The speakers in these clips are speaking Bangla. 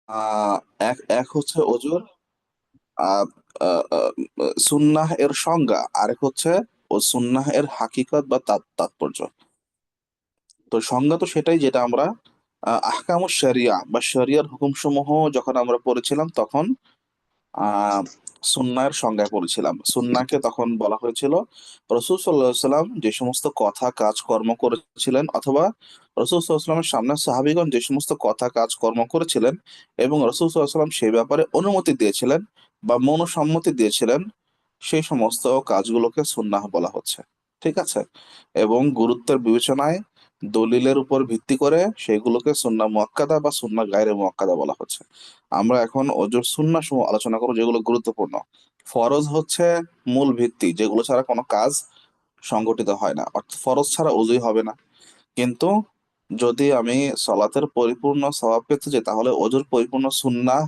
আহ এক এক হচ্ছে অজুর আহ আহ, আহ, সুন্নাহ এর সংজ্ঞা, আরেক হচ্ছে ও সুন্নাহ এর হাকিকত বা তাৎপর্য। তো সংজ্ঞা তো সেটাই যেটা আমরা আহকামুশ শরিয়া বা শরিয়ার হুকুমসমূহ যখন আমরা পড়েছিলাম তখন আহ সুন্নাহর সংজ্ঞায় পড়েছিলাম। সুন্নাহকে তখন বলা হয়েছিল রসূল সাল্লাল্লাহু আলাইহি সাল্লাম যে সমস্ত কথা কাজ কর্ম করেছিলেন, অথবা রসূল সাল্লাল্লাহু আলাইহি সাল্লামের সামনে সাহাবীগণ যে সমস্ত কথা কাজ কর্ম করেছিলেন এবং রসূল সাল্লাল্লাহু আলাইহি সাল্লাম সেই ব্যাপারে অনুমতি দিয়েছিলেন বা মনসম্মতি দিয়েছিলেন, সেই সমস্ত কাজগুলোকে সুন্নাহ বলা হচ্ছে। ঠিক আছে? এবং গুরুত্বের বিবেচনায় দলিলের উপর ভিত্তি করে সেগুলোকে সুন্নাহ মুআক্কাদা বা সুন্নাহ গায়রে মুআক্কাদা বলা হচ্ছে। আমরা এখন অজুর সুন্নাহ সমূহ আলোচনা করবো যেগুলো গুরুত্বপূর্ণ। ফরজ হচ্ছে মূল ভিত্তি, যেগুলো ছাড়া কোনো কাজ সংগঠিত হয় না, অর্থাৎ ফরজ ছাড়া অজুই হবে না। কিন্তু যদি আমি সলাতের পরিপূর্ণ সওয়াব পেতে চাই তাহলে অজুর পরিপূর্ণ সুন্নাহ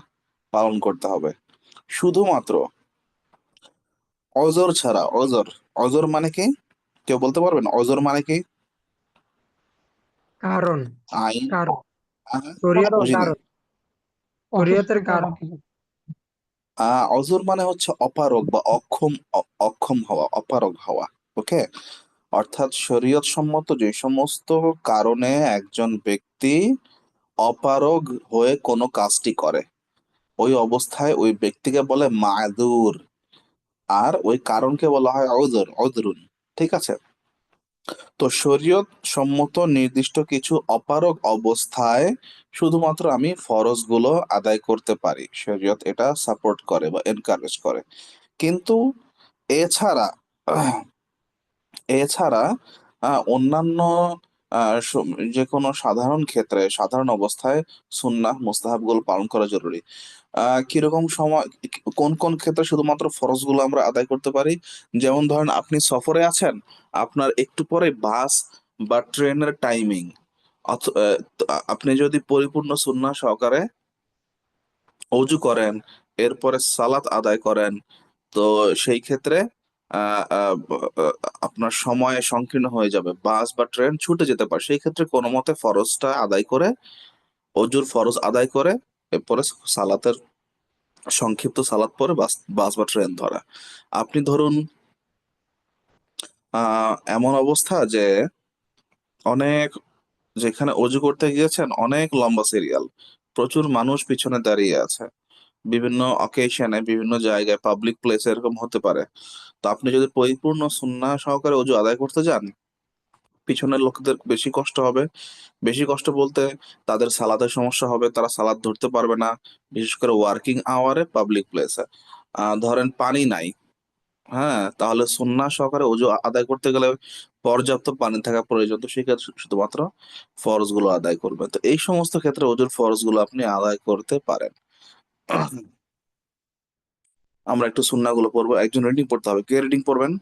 পালন করতে হবে। শুধুমাত্র অজর ছাড়া, অজর, অজর মানে কি? কেউ বলতে পারবেন অজর মানে কি? কারণ আইন। কারণ আহ, শরীয়তের বুঝিনি। কারণ শরীয়তের কারণ অজর মানে হচ্ছে অপারগ বা অক্ষম, অক্ষম হওয়া, অপারগ হওয়া। ওকে? অর্থাৎ শরীয়ত সম্মত যে সমস্ত কারণে একজন ব্যক্তি অপারগ হয়ে কোনো কাজটি করে, ওই অবস্থায় ওই ব্যক্তিকে বলে মাযুর। আর ওই কারণকে বলা হয় অজর, অজরুন। ঠিক আছে? তো শরীয়ত সম্মত নির্দিষ্ট কিছু অপারগ অবস্থায় শুধুমাত্র আমি ফরজ গুলো আদায় করতে পারি, শরীয়ত এটা সাপোর্ট করে বা এনকারেজ করে। কিন্তু এছাড়া এছাড়া অন্যান্য যে কোনো সাধারণ ক্ষেত্রে, সাধারণ অবস্থায় সুন্নাহ মুস্তাহাব গুলো পালন করা জরুরি। কিরকম সময়, কোন কোন ক্ষেত্রে শুধুমাত্র ফরজ গুলো আমরা আদায় করতে পারি? যেমন ধরেন আপনি সফরে আছেন, আপনার একটু পরে বাস বা ট্রেনের টাইমিং, আপনি যদি পরিপূর্ণ সুন্নাহ সহকারে অজু করেন, এরপরে সালাত আদায় করেন, তো সেই ক্ষেত্রে আপনার সময় সংকীর্ণ হয়ে যাবে, বাস বা ট্রেন ছুটে যেতে পারে। সেই ক্ষেত্রে কোনো মতে ফরজটা আদায় করে, অজুর ফরজ আদায় করে, এরপরে সালাতের সংক্ষিপ্ত সালাত পরে বাস বাস বা ট্রেন ধরা। আপনি ধরুন এমন অবস্থা যে অনেক, যেখানে অজু করতে গিয়েছেন অনেক লম্বা সিরিয়াল, প্রচুর মানুষ পিছনে দাঁড়িয়ে আছে, বিভিন্ন অকেশনে বিভিন্ন জায়গায় পাবলিক প্লেস এরকম হতে পারে। তো আপনি যদি পরিপূর্ণ সুন্নাহ সহকারে অজু আদায় করতে যান, পিছনের লোকদের বেশি কষ্ট হবে। বেশি কষ্ট বলতে তাদের সালাতের সমস্যা হবে, তারা সালাদ ধরতে পারবে না, বিশেষ করে ওয়ার্কিং আওয়ারে পাবলিক প্লেসে। ধরেন পানি নাই, হ্যাঁ, তাহলে সুন্নাহ সহকারে অজু আদায় করতে গেলে পর্যাপ্ত পানি থাকা প্রয়োজন। তো সেক্ষেত্রে শুধুমাত্র ফরজ গুলো আদায় করবে। তো এই সমস্ত ক্ষেত্রে অজুর ফরজ গুলো আপনি আদায় করতে পারেন। আমরা একটু সুন্নাহ গুলো পড়বো, একজন রিডিং পড়তে হবে। কে রিডিং পড়বেন?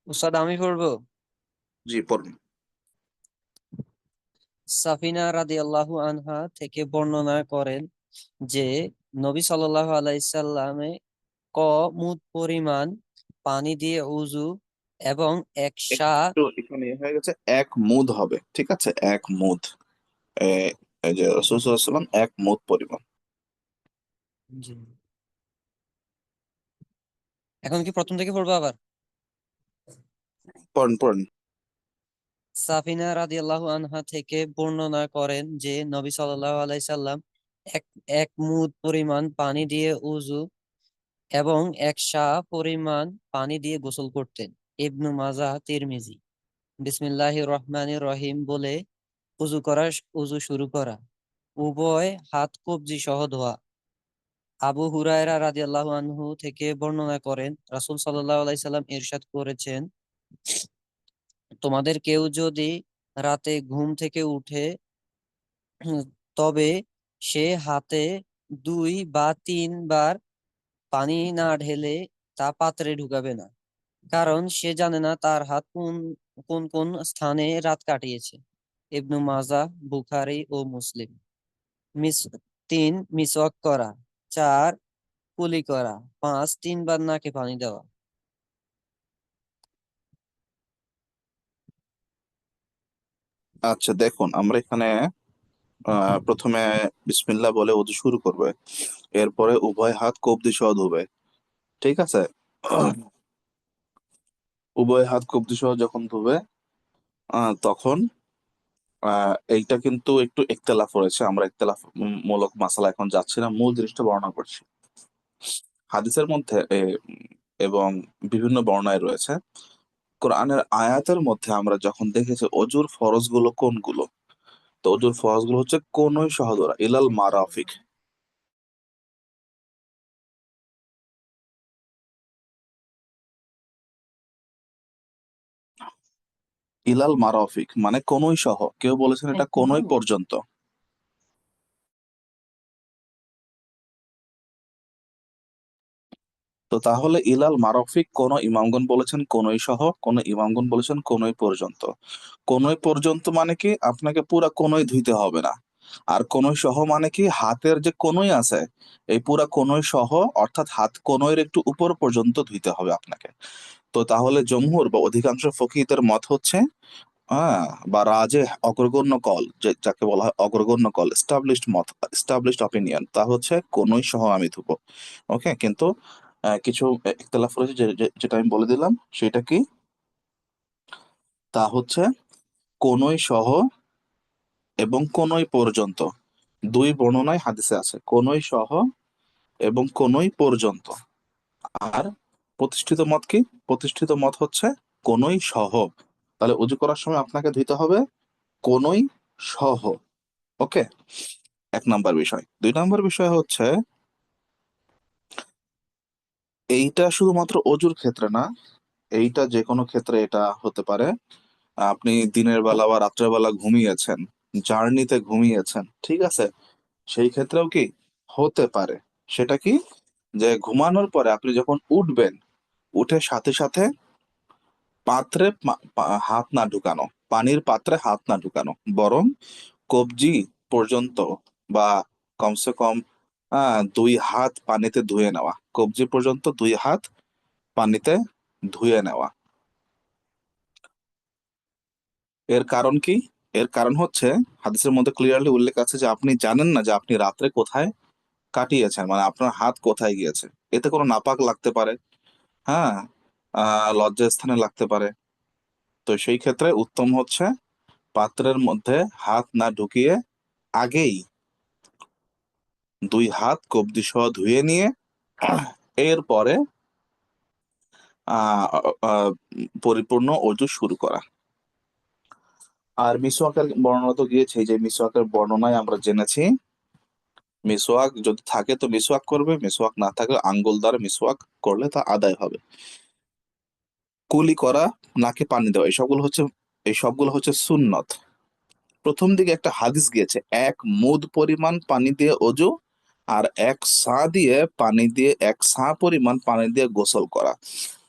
উস্তাদ আমি পড়বো। জি, পড়ুন। সাফিনা রাদিয়াল্লাহু আনহা থেকে বর্ণনা করেন যে নবী সাল্লাল্লাহু আলাইহি সাল্লামে ক মুদ পরিমাণ পানি দিয়ে উযু এবং এক শাহ। একটু এখানে হয়ে গেছে, এক মুদ হবে, ঠিক আছে? এক মুদ, এই যে রাসূল সাল্লাল্লাহু আলাইহি ওয়াসাল্লাম এক মুদ পরিমাণ। জি। এখন কি প্রথম থেকে পড়বো আবার? পড়ুন, পড়ুন। সাফিনা রাদিয়াল্লাহু আনহা থেকে বর্ণনা করেন যে নবী সাল্লাল্লাহু আলাইহি সাল্লাম এক এক মুদ পরিমাণ পানি দিয়ে উযু এবং এক শাহ পরিমাণ পানি দিয়ে গোসল করতেন। ইবনু মাজাহ, তিরমিজি। বিসমিল্লাহির রহমানির রহিম বলে উযু শুরু করা, উভয় হাত কবজি সহ ধোয়া। আবু হুরায়রা রাদিয়াল্লাহু আনহু থেকে বর্ণনা করেন রাসূল সাল্লাল্লাহু আলাইহি সাল্লাম ইরশাদ করেছেন, তোমাদের কেউ যদি রাতে ঘুম থেকে উঠে তবে সে হাতে 2 বা 3 বার পানি না ঢেলে তা পাত্রে ঢুকাবে না, কারণ সে জানে না তার হাত কোন কোন কোন স্থানে রাত কাটিয়েছে। ইবনু মাজাহ, বুখারী ও মুসলিম। মিস 3 মিসওয়াক করা। 4 কুলি করা। 5 3 বার নাকে পানি দেওয়া। আচ্ছা, দেখুন আমরা এখানে প্রথমে বিসমিল্লাহ বলে ওযু শুরু করবে, এরপরে উভয় হাত কবজি সহ ধুবে। ঠিক আছে? উভয় হাত কবজি সহ যখন ধুবে, তখন এইটা কিন্তু একটু ইখতিলাফ রয়েছে, আমরা ইখতিলাফ মূলক মাসালা এখন যাচ্ছি না, মূল জিনিসটা বর্ণনা করছি। হাদিসের মধ্যে এবং বিভিন্ন বর্ণনায় রয়েছে, কোরআনের আয়াতের মধ্যে আমরা যখন দেখেছি অজুর ফরজ গুলো কোনগুলো, তো অজুর ফরজ গুলো হচ্ছে কোনই সহদরা ইলাল মারাফিক। ইলাল মারাফিক মানে কোনই সহ, কেউ বলেছেন এটা কোনই পর্যন্ত। তো তাহলে ইলাল মারাফিক কোন ইমামগণ বলেছেন কোনই সহ, কোন ইমামগণ বলেছেন কোনই পর্যন্ত। কোনই পর্যন্ত মানে কি আপনাকে পুরা কোনই ধুইতে হবে না। আর কোনই সহ মানে কি হাতের যে কোনই আছে, এই পুরা কোনই সহ, অর্থাৎ হাত কোনইর একটু উপর পর্যন্ত ধুইতে হবে আপনাকে। তো তাহলে জমহুর বা অধিকাংশ ফকিহদের মত হচ্ছে, বা রাজে অগ্রগণ্য কল, যে যাকে বলা হয় অগ্রগণ্য কল, এস্টাবলিশড মত, এস্টাবলিশড অপিনিয়ন, তা হচ্ছে কোনই সহ আমি ধুবো। ওকে, কিন্তু কিছু ইখতিলাফ রয়েছে, যেটা আমি বলে দিলাম সেটা কি, তা হচ্ছে কোনই সহ এবং কোনই পর্যন্ত, দুই বর্ণনায় হাদিসে আছে, কোনই সহ এবং কোনই পর্যন্ত। আর প্রতিষ্ঠিত মত কি? প্রতিষ্ঠিত মত হচ্ছে কোনই সহ। তাহলে উজু করার সময় আপনাকে ধুইতে হবে কোনই সহ। ওকে, এক নাম্বার বিষয়। দুই নাম্বার বিষয় হচ্ছে, এইটা শুধুমাত্র অজুর ক্ষেত্রে না, এইটা যে কোনো ক্ষেত্রে এটা হতে পারে। আপনি দিনের বেলা বা রাত্রের বেলা ঘুমিয়েছেন, জার্নিতে ঘুমিয়েছেন, ঠিক আছে, সেই ক্ষেত্রেও কি হতে পারে। সেটা কি, যে ঘুমানোর পরে আপনি যখন উঠবেন, উঠে সাথে সাথে পাত্রে হাত না ঢুকানো, পানির পাত্রে হাত না ঢুকানো, বরং কবজি পর্যন্ত বা কমসে কম 2 হাত পানিতে ধুয়ে নেওয়া, কবজি পর্যন্ত 2 হাত পানিতে ধুয়ে নেওয়া। এর কারণ কি? এর কারণ হচ্ছে হাদিসের মধ্যে ক্লিয়ারলি উল্লেখ আছে যে আপনি জানেন না যে আপনি রাত্রে কোথায় কাটিয়েছেন, মানে আপনার হাত কোথায় গিয়েছে। এতে কোনো নাপাক লাগতে পারে, হ্যাঁ, লজ্জাস্থানে লাগতে পারে। তো সেই ক্ষেত্রে উত্তম হচ্ছে পাত্রের মধ্যে হাত না ঢুকিয়ে আগেই 2 হাত কবজি সহ ধুয়ে নিয়ে এরপরে আহ আহ, পরিপূর্ণ অজু শুরু করা। আর মিসওয়াকের বর্ণনা তো গিয়েছে, যে মিসওয়াকের বর্ণনায় আমরা জেনেছি মিসওয়াক যদি থাকে তো মিসওয়াক করবে, মিসওয়াক না থাকলে আঙ্গুল দ্বারা মিসওয়াক করলে তা আদায় হবে। কুলি করা, নাকে পানি দেওয়া, এই সবগুলো হচ্ছে সুন্নত। প্রথম দিকে একটা হাদিস গিয়েছে, 1 মুদ পরিমাণ পানি দিয়ে অজু, আর 1 সা দিয়ে পানি দিয়ে, 1 সা পরিমাণ পানি দিয়ে গোসল করা।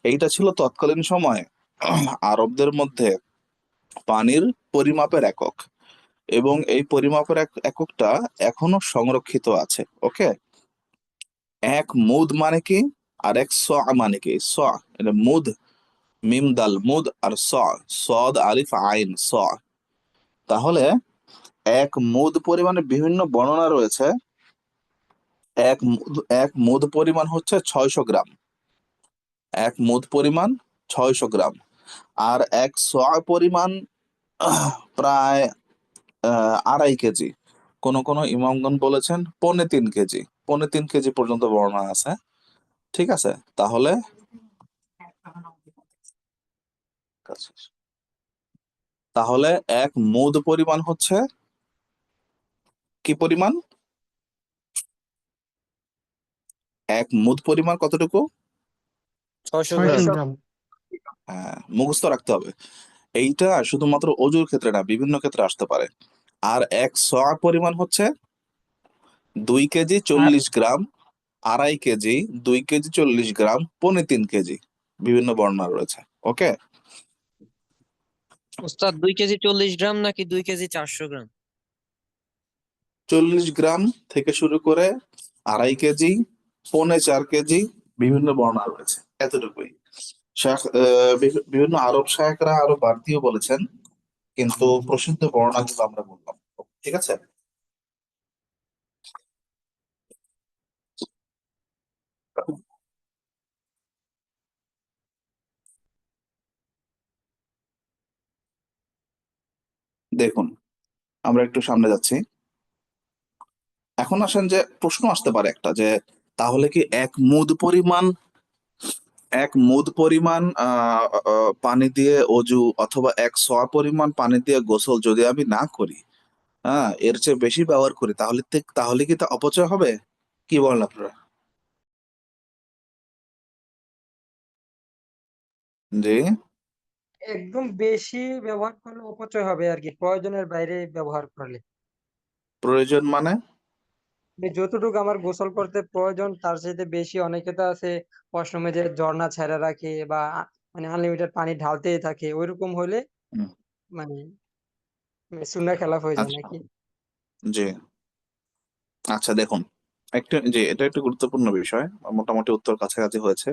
এইটা ছিল তৎকালীন সময়ে আরবদের মধ্যে পানির পরিমাপের একক, এবং এই পরিমাপের এককটা এখনো সংরক্ষিত আছে। ওকে, 1 মুদ মানে কি, আর 1 স মানে কি। এটা মুদ, মিম দাল মুদ, আর সদ আলিফ আইন তাহলে 1 মুদ পরিমাণে বিভিন্ন বর্ণনা রয়েছে। 1 মুদ পরিমাণ হচ্ছে 600 গ্রাম, 1 মুদ পরিমাণ 600 গ্রাম। আর 1 স পরিমাণ প্রায় 2.5 কেজি। কোন কোন ইমামগণ বলেছেন 3.25 কেজি, 3.25 কেজি পর্যন্ত বর্ণনা আছে। ঠিক আছে, তাহলে তাহলে 1 মুদ পরিমাণ হচ্ছে কি পরিমাণ? 1 মুদ পরিমাণ কতটুকু? 600 গ্রাম। 600 গ্রাম। হ্যাঁ, মুখস্থ রাখতে হবে। এইটা শুধুমাত্র অজুর ক্ষেত্রে না, বিভিন্ন ক্ষেত্রে আসতে পারে। আর 1 স পরিমাণ হচ্ছে 2 কেজি 40 গ্রাম, 2.5 কেজি, 2 কেজি 40 গ্রাম, 3.25 কেজি, বিভিন্ন বর্ণনা রয়েছে। ওকে, ওস্তাদ 2 কেজি 40 গ্রাম নাকি 2 কেজি 400 গ্রাম? 40 গ্রাম থেকে শুরু করে 2.5 কেজি, 4.25 কেজি, বিভিন্ন বর্ণনা রয়েছে, এতটুকুই। বিভিন্ন আরব শায়েখরা আরো বাড়তিও বলেছেন, কিন্তু প্রসিদ্ধ বর্ণনা কিন্তু আমরা বললাম। ঠিক আছে। দেখুন, আমরা একটু সামনে যাচ্ছি। এখন আসেন যে প্রশ্ন আসতে পারে একটা, যে তাহলে কি এক মুদ পরিমাণ পানি দিয়ে অজু অথবা এক সোয়া পরিমাণ পানি দিয়ে গোসল যদি আমি না করি, হ্যাঁ, এর চেয়ে বেশি ব্যবহার করি, তাহলে কি তা অপচয় হবে? কি বলেন আপনারা? জি। একদম বেশি ব্যবহার করলে অপচয় হবে আর কি, প্রয়োজনের বাইরে ব্যবহার করলে। প্রয়োজন মানে? যতটুকু আমার গোসল করতে প্রয়োজন তার চাইতে বেশি, অনেকে তো আছে ওয়াশরুমে যে ঝর্ণা ছেড়ে রাখে বা মানে আনলিমিটেড পানি ঢালতেই থাকে, ওইরকম হলে হুম, মানে সুন্নাহ খেলাফ হয়ে যায় আচ্ছা। নাকি? জি। আচ্ছা, দেখুন, এটা একটা গুরুত্বপূর্ণ বিষয়। মোটামুটি উত্তর কাছাকাছি হয়েছে।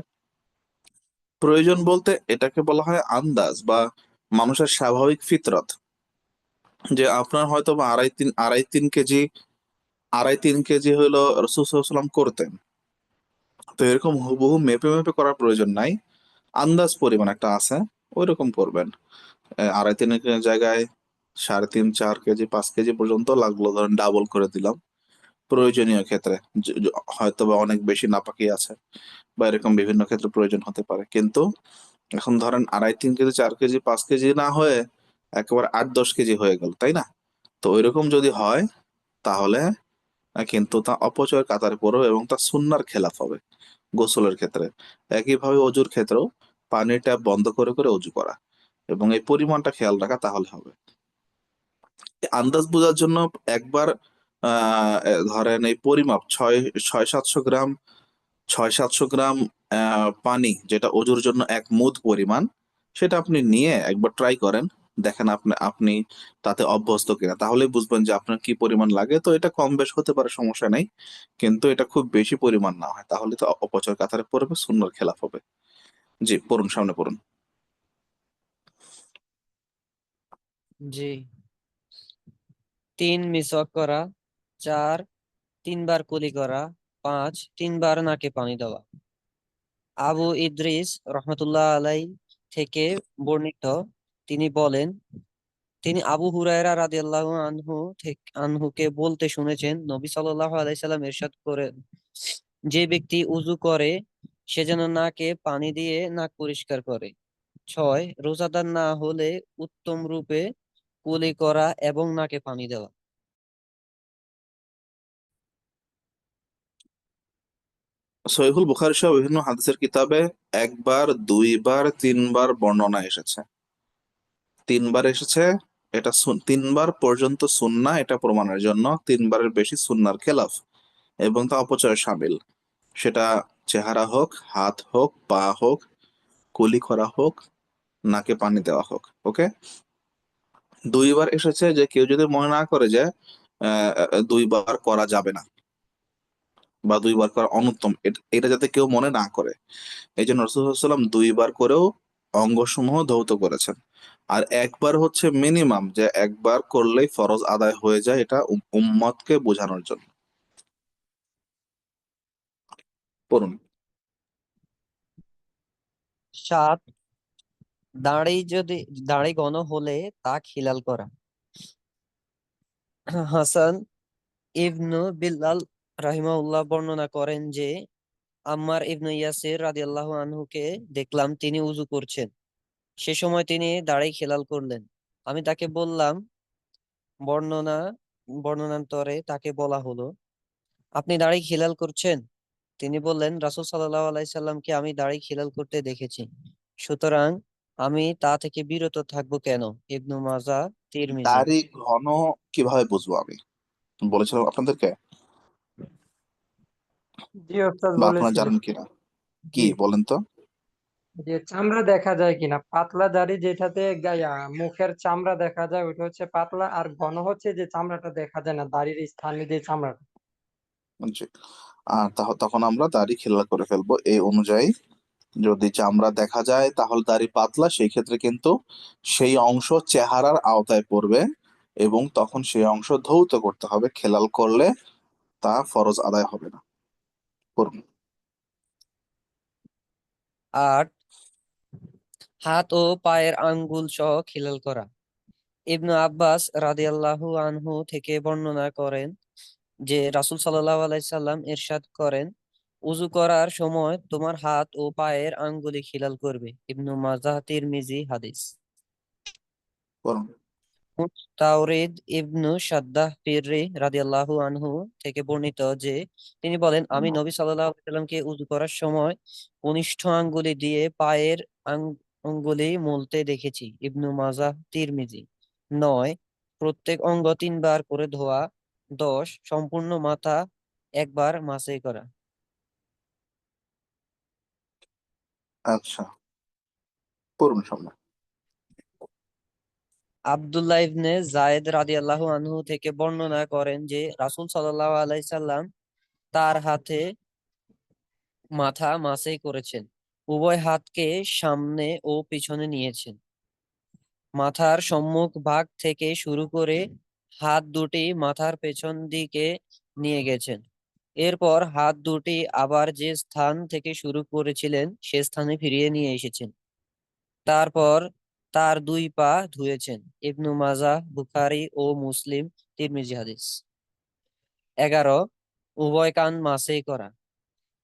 প্রয়োজন বলতে এটাকে বলা হয় আন্দাজ বা মানুষের স্বাভাবিক ফিতরত। যে আপনার হয়তো বা আড়াই তিন কেজি হলো রসুল সাল্লাল্লাহু আলাইহি ওয়াসাল্লাম করতেন। তো এরকম হুবহু মেপে মেপে করার প্রয়োজন নাই। আন্দাজ পরিমাণ একটা আছে, ওই রকম করবেন। আড়াই তিনের জায়গায় 3.5 4 কেজি 5 কেজি পর্যন্ত লাগলো, ধরেন ডাবল করে দিলাম প্রয়োজনীয় ক্ষেত্রে। হয়তো বা অনেক বেশি নাপাকি আছে বা এরকম বিভিন্ন ক্ষেত্রে প্রয়োজন হতে পারে, কিন্তু এখন ধরেন 2.5 3 কেজি 4 কেজি 5 কেজি না হয়ে একেবারে 8 10 কেজি হয়ে গেল, তাই না? তো ওইরকম যদি হয়, তাহলে কিন্তু তা অপচয়ের কাতারে পড়বে এবং তা সুন্নাহর খেলাফ হবে গোসলের ক্ষেত্রে। একইভাবে অজুর ক্ষেত্রেও পানির ট্যাপ বন্ধ করে করে অজু করা এবং এই পরিমাণটা খেয়াল রাখা, তাহলে হবে। আন্দাজ বোঝার জন্য একবার ধরেন এই পরিমাপ 600 600 700 গ্রাম পানি, যেটা অজুর জন্য 1 মুদ পরিমাণ, সেটা আপনি নিয়ে একবার ট্রাই করেন। দেখেন আপনি আপনি তাতে অভ্যস্ত কিনা, তাহলেই বুঝবেন যে আপনার কি পরিমাণ লাগে। তো এটা কম বেশ হতে পারে, সমস্যা নেই, কিন্তু এটা খুব বেশি পরিমাণ না হয়, তাহলে তো অপচয় কাতারে পড়বে, সুন্নাহর খেলাফ হবে। জি, পড়ুন, সামনে পড়ুন। জি। 3 মিসওয়াক করা। 4 3 বার কুলি করা। 5 3 বার নাকে পানি দেওয়া। আবু ইদ্রিস রহমতুল্লাহ আলাই থেকে বর্ণিত, তিনি বলেন, তিনি আবু হুরায়রা রাদিয়াল্লাহু আনহুকে বলতে শুনেছেন, নবী সাল্লাল্লাহু আলাইহি সাল্লাম ইরশাদ করেন, যে ব্যক্তি উযু করে সে যেন নাকে পানি দিয়ে নাক পরিষ্কার করে। 6 রোজাদার না হলে উত্তম রূপে কুলি করা এবং নাকে পানি দেওয়া। সহিহুল বুখারী সহ বিভিন্ন হাদিসের কিতাবে একবার, দুইবার, তিনবার বর্ণনা এসেছে। 3 বার এসেছে, এটা 3 বার পর্যন্ত সুন্নাহ, এটা প্রমাণের জন্য 3 বারের বেশি সুন্নাহর খেলাফ এবং তা অপচয় সামিল। সেটা চেহারা হোক, হাত হোক, পা হোক, কুলি করা হোক, নাকে পানি দেওয়া হোক। ওকে। 2 বার এসেছে যে কেউ যদি মনে না করে যে 2 বার করা যাবে না বা 2 বার করা অনুত্তম, এটা যাতে কেউ মনে না করে, এই জন্য রসুলাম 2 বার করেও অঙ্গসমূহ ধৌত করেছেন। আর একবার হচ্ছে মিনিমাম, যে একবার করলেই ফরজ আদায় হয়ে যায়, এটা উম্মতকে বোঝানোর জন্য। পড়ুন। 7 দাড়ি ঘন হলে তা খিলাল করা। হাসান ইবনু বিল্লাল রাহিমাহুল্লাহ বর্ণনা করেন যে, আম্মার ইবনু ইয়াসির রাদিয়াল্লাহু আনহুকে দেখলাম তিনি উযু করছেন। সে সময় তিনি দাড়ি খেলাল করলেন। আমি তাকে বললাম, বর্ণনা বর্ণনান্তরে তাকে বলা হলো, আপনি দাড়ি খিলাল করছেন? তিনি বললেন, রাসূল সাল্লাল্লাহু আলাইহি সাল্লামকে আমি দাড়ি খিলাল করতে দেখেছি, সুতরাং আমি তা থেকে বিরত থাকবো কেন? ইবনু মাজাহ, তিরমিজি। দাড়ি ঘন কিভাবে বুঝবো আমি বলেছিলাম আপনাদেরকে, জি ওস্তাদ বা আপনারা বলেছিলেন। জানেন কিনা, কি জি, বলেন তো? যে চামড়া দেখা যায় কিনা, পাতলা দাড়ি যেটাতে মুখের চামড়া দেখা যায় ওইটা হচ্ছে পাতলা, আর ঘন হচ্ছে যে চামড়াটা দেখা যায় না, দাড়ির স্থানে যে চামড়াটা। জি। আর তখন আমরা দাড়ি খেলা করে ফেলবো এই অনুযায়ী। যদি চামড়া দেখা যায় তাহলে দাড়ি পাতলা, সেই ক্ষেত্রে কিন্তু সেই অংশ চেহারার আওতায় পড়বে এবং তখন সেই অংশ ধৌত করতে হবে। খেলাল করলে তা ফরজ আদায় হবে না। করুন। 8 হাত ও পায়ের আঙ্গুল সহ খিলাল করা। ইবনু আব্বাস রাদিয়াল্লাহু আনহু থেকে বর্ণনা করেন যে রাসূল সাল্লাল্লাহু আলাইহি সাল্লাম ইরশাদ করেন, উযু করার সময় তোমার হাত ও পায়ের আঙ্গুলি খিলাল করবে। ইবনু মাজাহ, তিরমিজি হাদিস। বলুন। মুস্তাওরিদ ইবনু শাদ্দাহ ফিররি রাদিয়াল্লাহু আনহু থেকে বর্ণিত যে তিনি বলেন, আমি নবী সাল্লাল্লাহু আলাইহি সাল্লামকে উযু করার সময় কনিষ্ঠ আঙ্গুলি দিয়ে পায়ের আঙ্গুলি মলতে দেখেছি। ইবনু মাজাহ, তিরমিজি। 9, প্রত্যেক অঙ্গ 3 বার করে ধোয়া। 10, সম্পূর্ণ মাথা একবার মাসাই করা। আচ্ছা, পড়ুন সামনে। আব্দুল্লাহ ইবনে যায়েদ রাদিয়াল্লাহু আনহু থেকে বর্ণনা করেন যে রাসূল সাল্লাল্লাহু আলাইহি সাল্লাম তার হাতে মাথা মাসাই করেছেন, উভয় হাতকে সামনে ও পিছনে নিয়েছেন। মাথার সম্মুখ ভাগ থেকে শুরু করে হাত দুটি মাথার পেছন দিকে নিয়ে গেছেন। এরপর হাত দুটি আবার যে স্থান থেকে শুরু করেছিলেন সে স্থানে ফিরিয়ে নিয়ে এসেছেন। তারপর তার 2 পা ধুয়েছেন। ইবনু মাজাহ, বুখারী ও মুসলিম, তিরমিজি হাদিস। 11, উভয় কান মাসাই করা।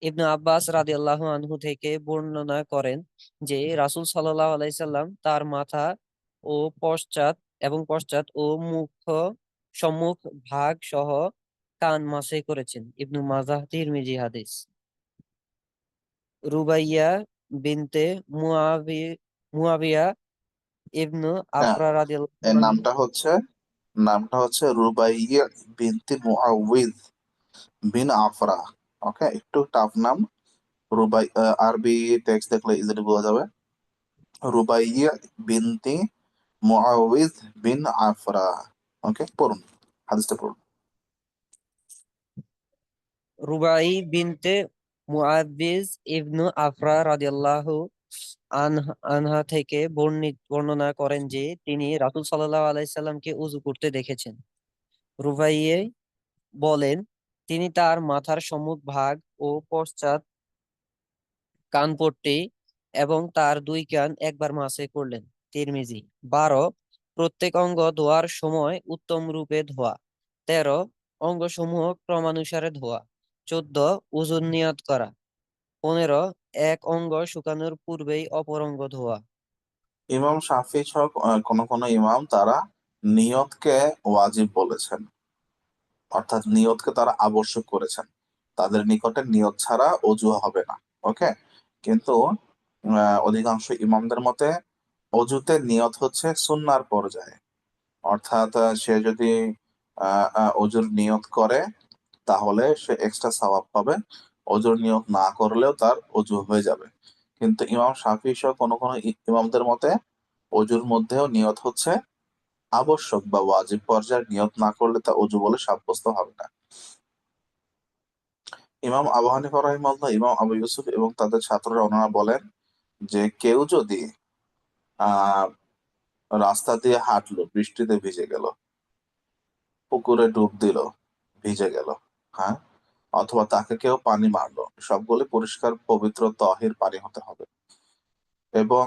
ইবনু আব্বাস রাদিয়াল্লাহু আনহু থেকে বর্ণনা করেন যে রাসূল সাল্লাল্লাহু আলাইহি সাল্লাম তার মাথা ও পশ্চাৎ ও সম্মুখ ভাগ সহ কান মাসাই করেছেন। ইবনু মাজাহ, তিরমিজি হাদিস। রুবাইয়া বিনতে মুয়াবিয়া ইবনু হ্যাঁ, আফরা রাদিয়াল্লাহু এর আনহু। নামটা হচ্ছে রুবাইয়া বিনতি মুআউযিজ বিন আফরা। ওকে, একটু টাফ নাম। আরবি টেক্সট দেখলে ইজিলি বোঝা যাবে। রুবাইয়া বিনতি মুআউযিজ বিন আফরা। ওকে, পড়ুন, হাদিসটা পড়ুন। রুবাই বিনতে মুআবিজ ইবনু আফরা রাদিয়াল্লাহু আনহা থেকে বর্ণনা করেন যে তিনি রাসূল সাল্লাল্লাহু আলাইহি সাল্লামকে উযু করতে দেখেছেন। রুবাইয়ে বলেন, তিনি তার মাথার সম্মুখ ভাগ ও পশ্চাৎ কানপট্টি এবং তার 2 কান একবার মাসে করলেন। তিরমিজি। 12, প্রত্যেক অঙ্গ ধোয়ার সময় উত্তম রূপে ধোয়া। 13, অঙ্গসমূহ ক্রমানুসারে ধোয়া। 14, ওযুর নিয়ত করা। 15, এক অঙ্গ শুকানোর পূর্বেই অপর অঙ্গ ধোয়া। ইমাম শাফিঈ সহ কোন কোন ইমাম তারা নিয়তকে ওয়াজিব বলেছেন, অর্থাৎ নিয়তকে তারা আবশ্যক করেছেন। তাদের নিকটে নিয়ত ছাড়া অজু হবে না। ওকে, কিন্তু অধিকাংশ ইমামদের মতে অজুতে নিয়ত হচ্ছে সুন্নার পর্যায়ে। অর্থাৎ সে যদি অজুর নিয়ত করে তাহলে সে এক্সট্রা সওয়াব পাবে, অজুর নিয়ত না করলেও তার অজু হয়ে যাবে। কিন্তু ইমাম শাফিঈ সহ কোন কোন ইমামদের মতে অজুর মধ্যেও নিয়ত হচ্ছে আবশ্যক বা ওয়াজিব পর্যায়ের, নিয়ত না করলে তা অজু বলে সাব্যস্ত হবে না। ইমাম আবু হানিফা রাহিমাহুল্লাহ, ইমাম আবু ইউসুফ এবং তাদের ছাত্ররা ওনারা বলেন যে কেউ যদি আহ রাস্তা দিয়ে হাঁটলো, বৃষ্টিতে ভিজে গেল, পুকুরে ডুব দিল, ভিজে গেল, হ্যাঁ, অথবা তাকে কেউ পানি মারলো, সবগুলো পরিষ্কার পবিত্র তাহির পানি হতে হবে। এবং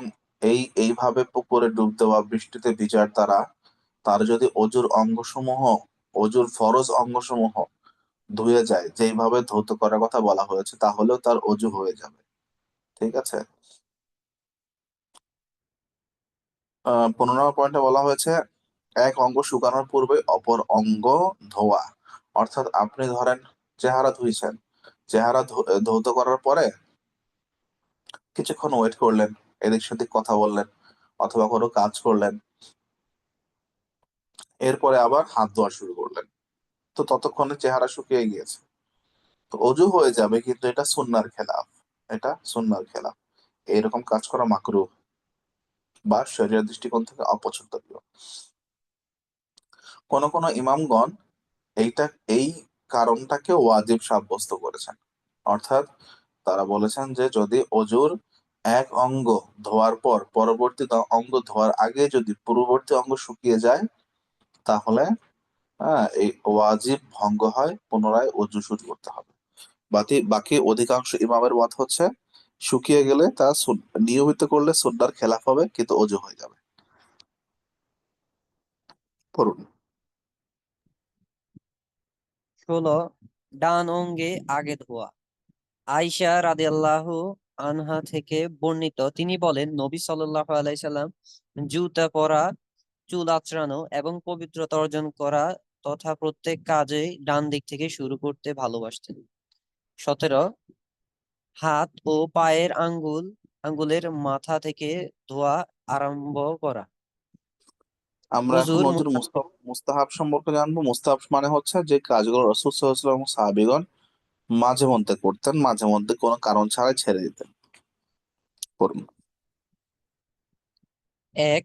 এইভাবে পুকুরে ডুব দেওয়া, বৃষ্টিতে ভিজার দ্বারা তার যদি অজুর ফরজ অঙ্গসমূহ ধুয়ে যায়, যেইভাবে ধৌত করার কথা বলা হয়েছে, তাহলেও তার অজু হয়ে যাবে। ঠিক আছে। 15 নম্বর পয়েন্টে বলা হয়েছে এক অঙ্গ শুকানোর পূর্বে অপর অঙ্গ ধোয়া। অর্থাৎ আপনি ধরেন চেহারা ধুইছেন, চেহারা ধৌত করার পরে কিছুক্ষণ ওয়েট করলেন, এদিক সেদিক কথা বললেন অথবা কোনো কাজ করলেন, এরপরে আবার হাত ধোয়া শুরু করলেন, তো ততক্ষণে চেহারা শুকিয়ে গিয়েছে, তো অজু হয়ে যাবে, কিন্তু এটা সুন্নার খেলাফ। এটা সুন্নার খেলাফ। এরকম কাজ করা মাকরুহ বা শরীয়তের দৃষ্টিকোণ থেকে অপছন্দনীয়। কোন কোন ইমামগণ এইটা এই কারণটাকে ওয়াজিব সাব্যস্ত করেছেন। অর্থাৎ তারা বলেছেন যে যদি অজুর এক অঙ্গ ধোয়ার পর পরবর্তী অঙ্গ ধোয়ার আগে যদি পূর্ববর্তী অঙ্গ শুকিয়ে যায়, তাহলে এই ওয়াজিব ভঙ্গ হয়, পুনরায় অজু শুরু করতে হবে। বাকি অধিকাংশ ইমামের মত হচ্ছে শুকিয়ে গেলে তা নিয়মিত করলে সুন্নাহর খেলাফ হবে, কিন্তু অজু হয়ে যাবে। পড়ুন। 16 ডান অঙ্গে আগে ধোয়া। আয়েশা রাদিয়াল্লাহু আনহা থেকে বর্ণিত, তিনি বলেন, নবী সাল্লাল্লাহু আলাইহি সাল্লাম জুতা পরা, চুল আঁচড়ানো এবং পবিত্রতা অর্জন করা তথা প্রত্যেক কাজে ডান দিক থেকে শুরু করতে ভালোবাসতেন। 17 হাত ও পায়ের আঙ্গুলের মাথা থেকে ধোয়া আরম্ভ করা। আমরা এখন অজুর অজুর মুস্তাহাব সম্পর্কে জানবো। মুস্তাহাব মানে হচ্ছে যে কাজগুলো রাসূল সাল্লাল্লাহু আলাইহি ওয়াসাল্লাম এবং সাহাবীগণ মাঝে মধ্যে করতেন, মাঝে মধ্যে কোনো কারণ ছাড়াই ছেড়ে দিতেন। পড়ুন। 1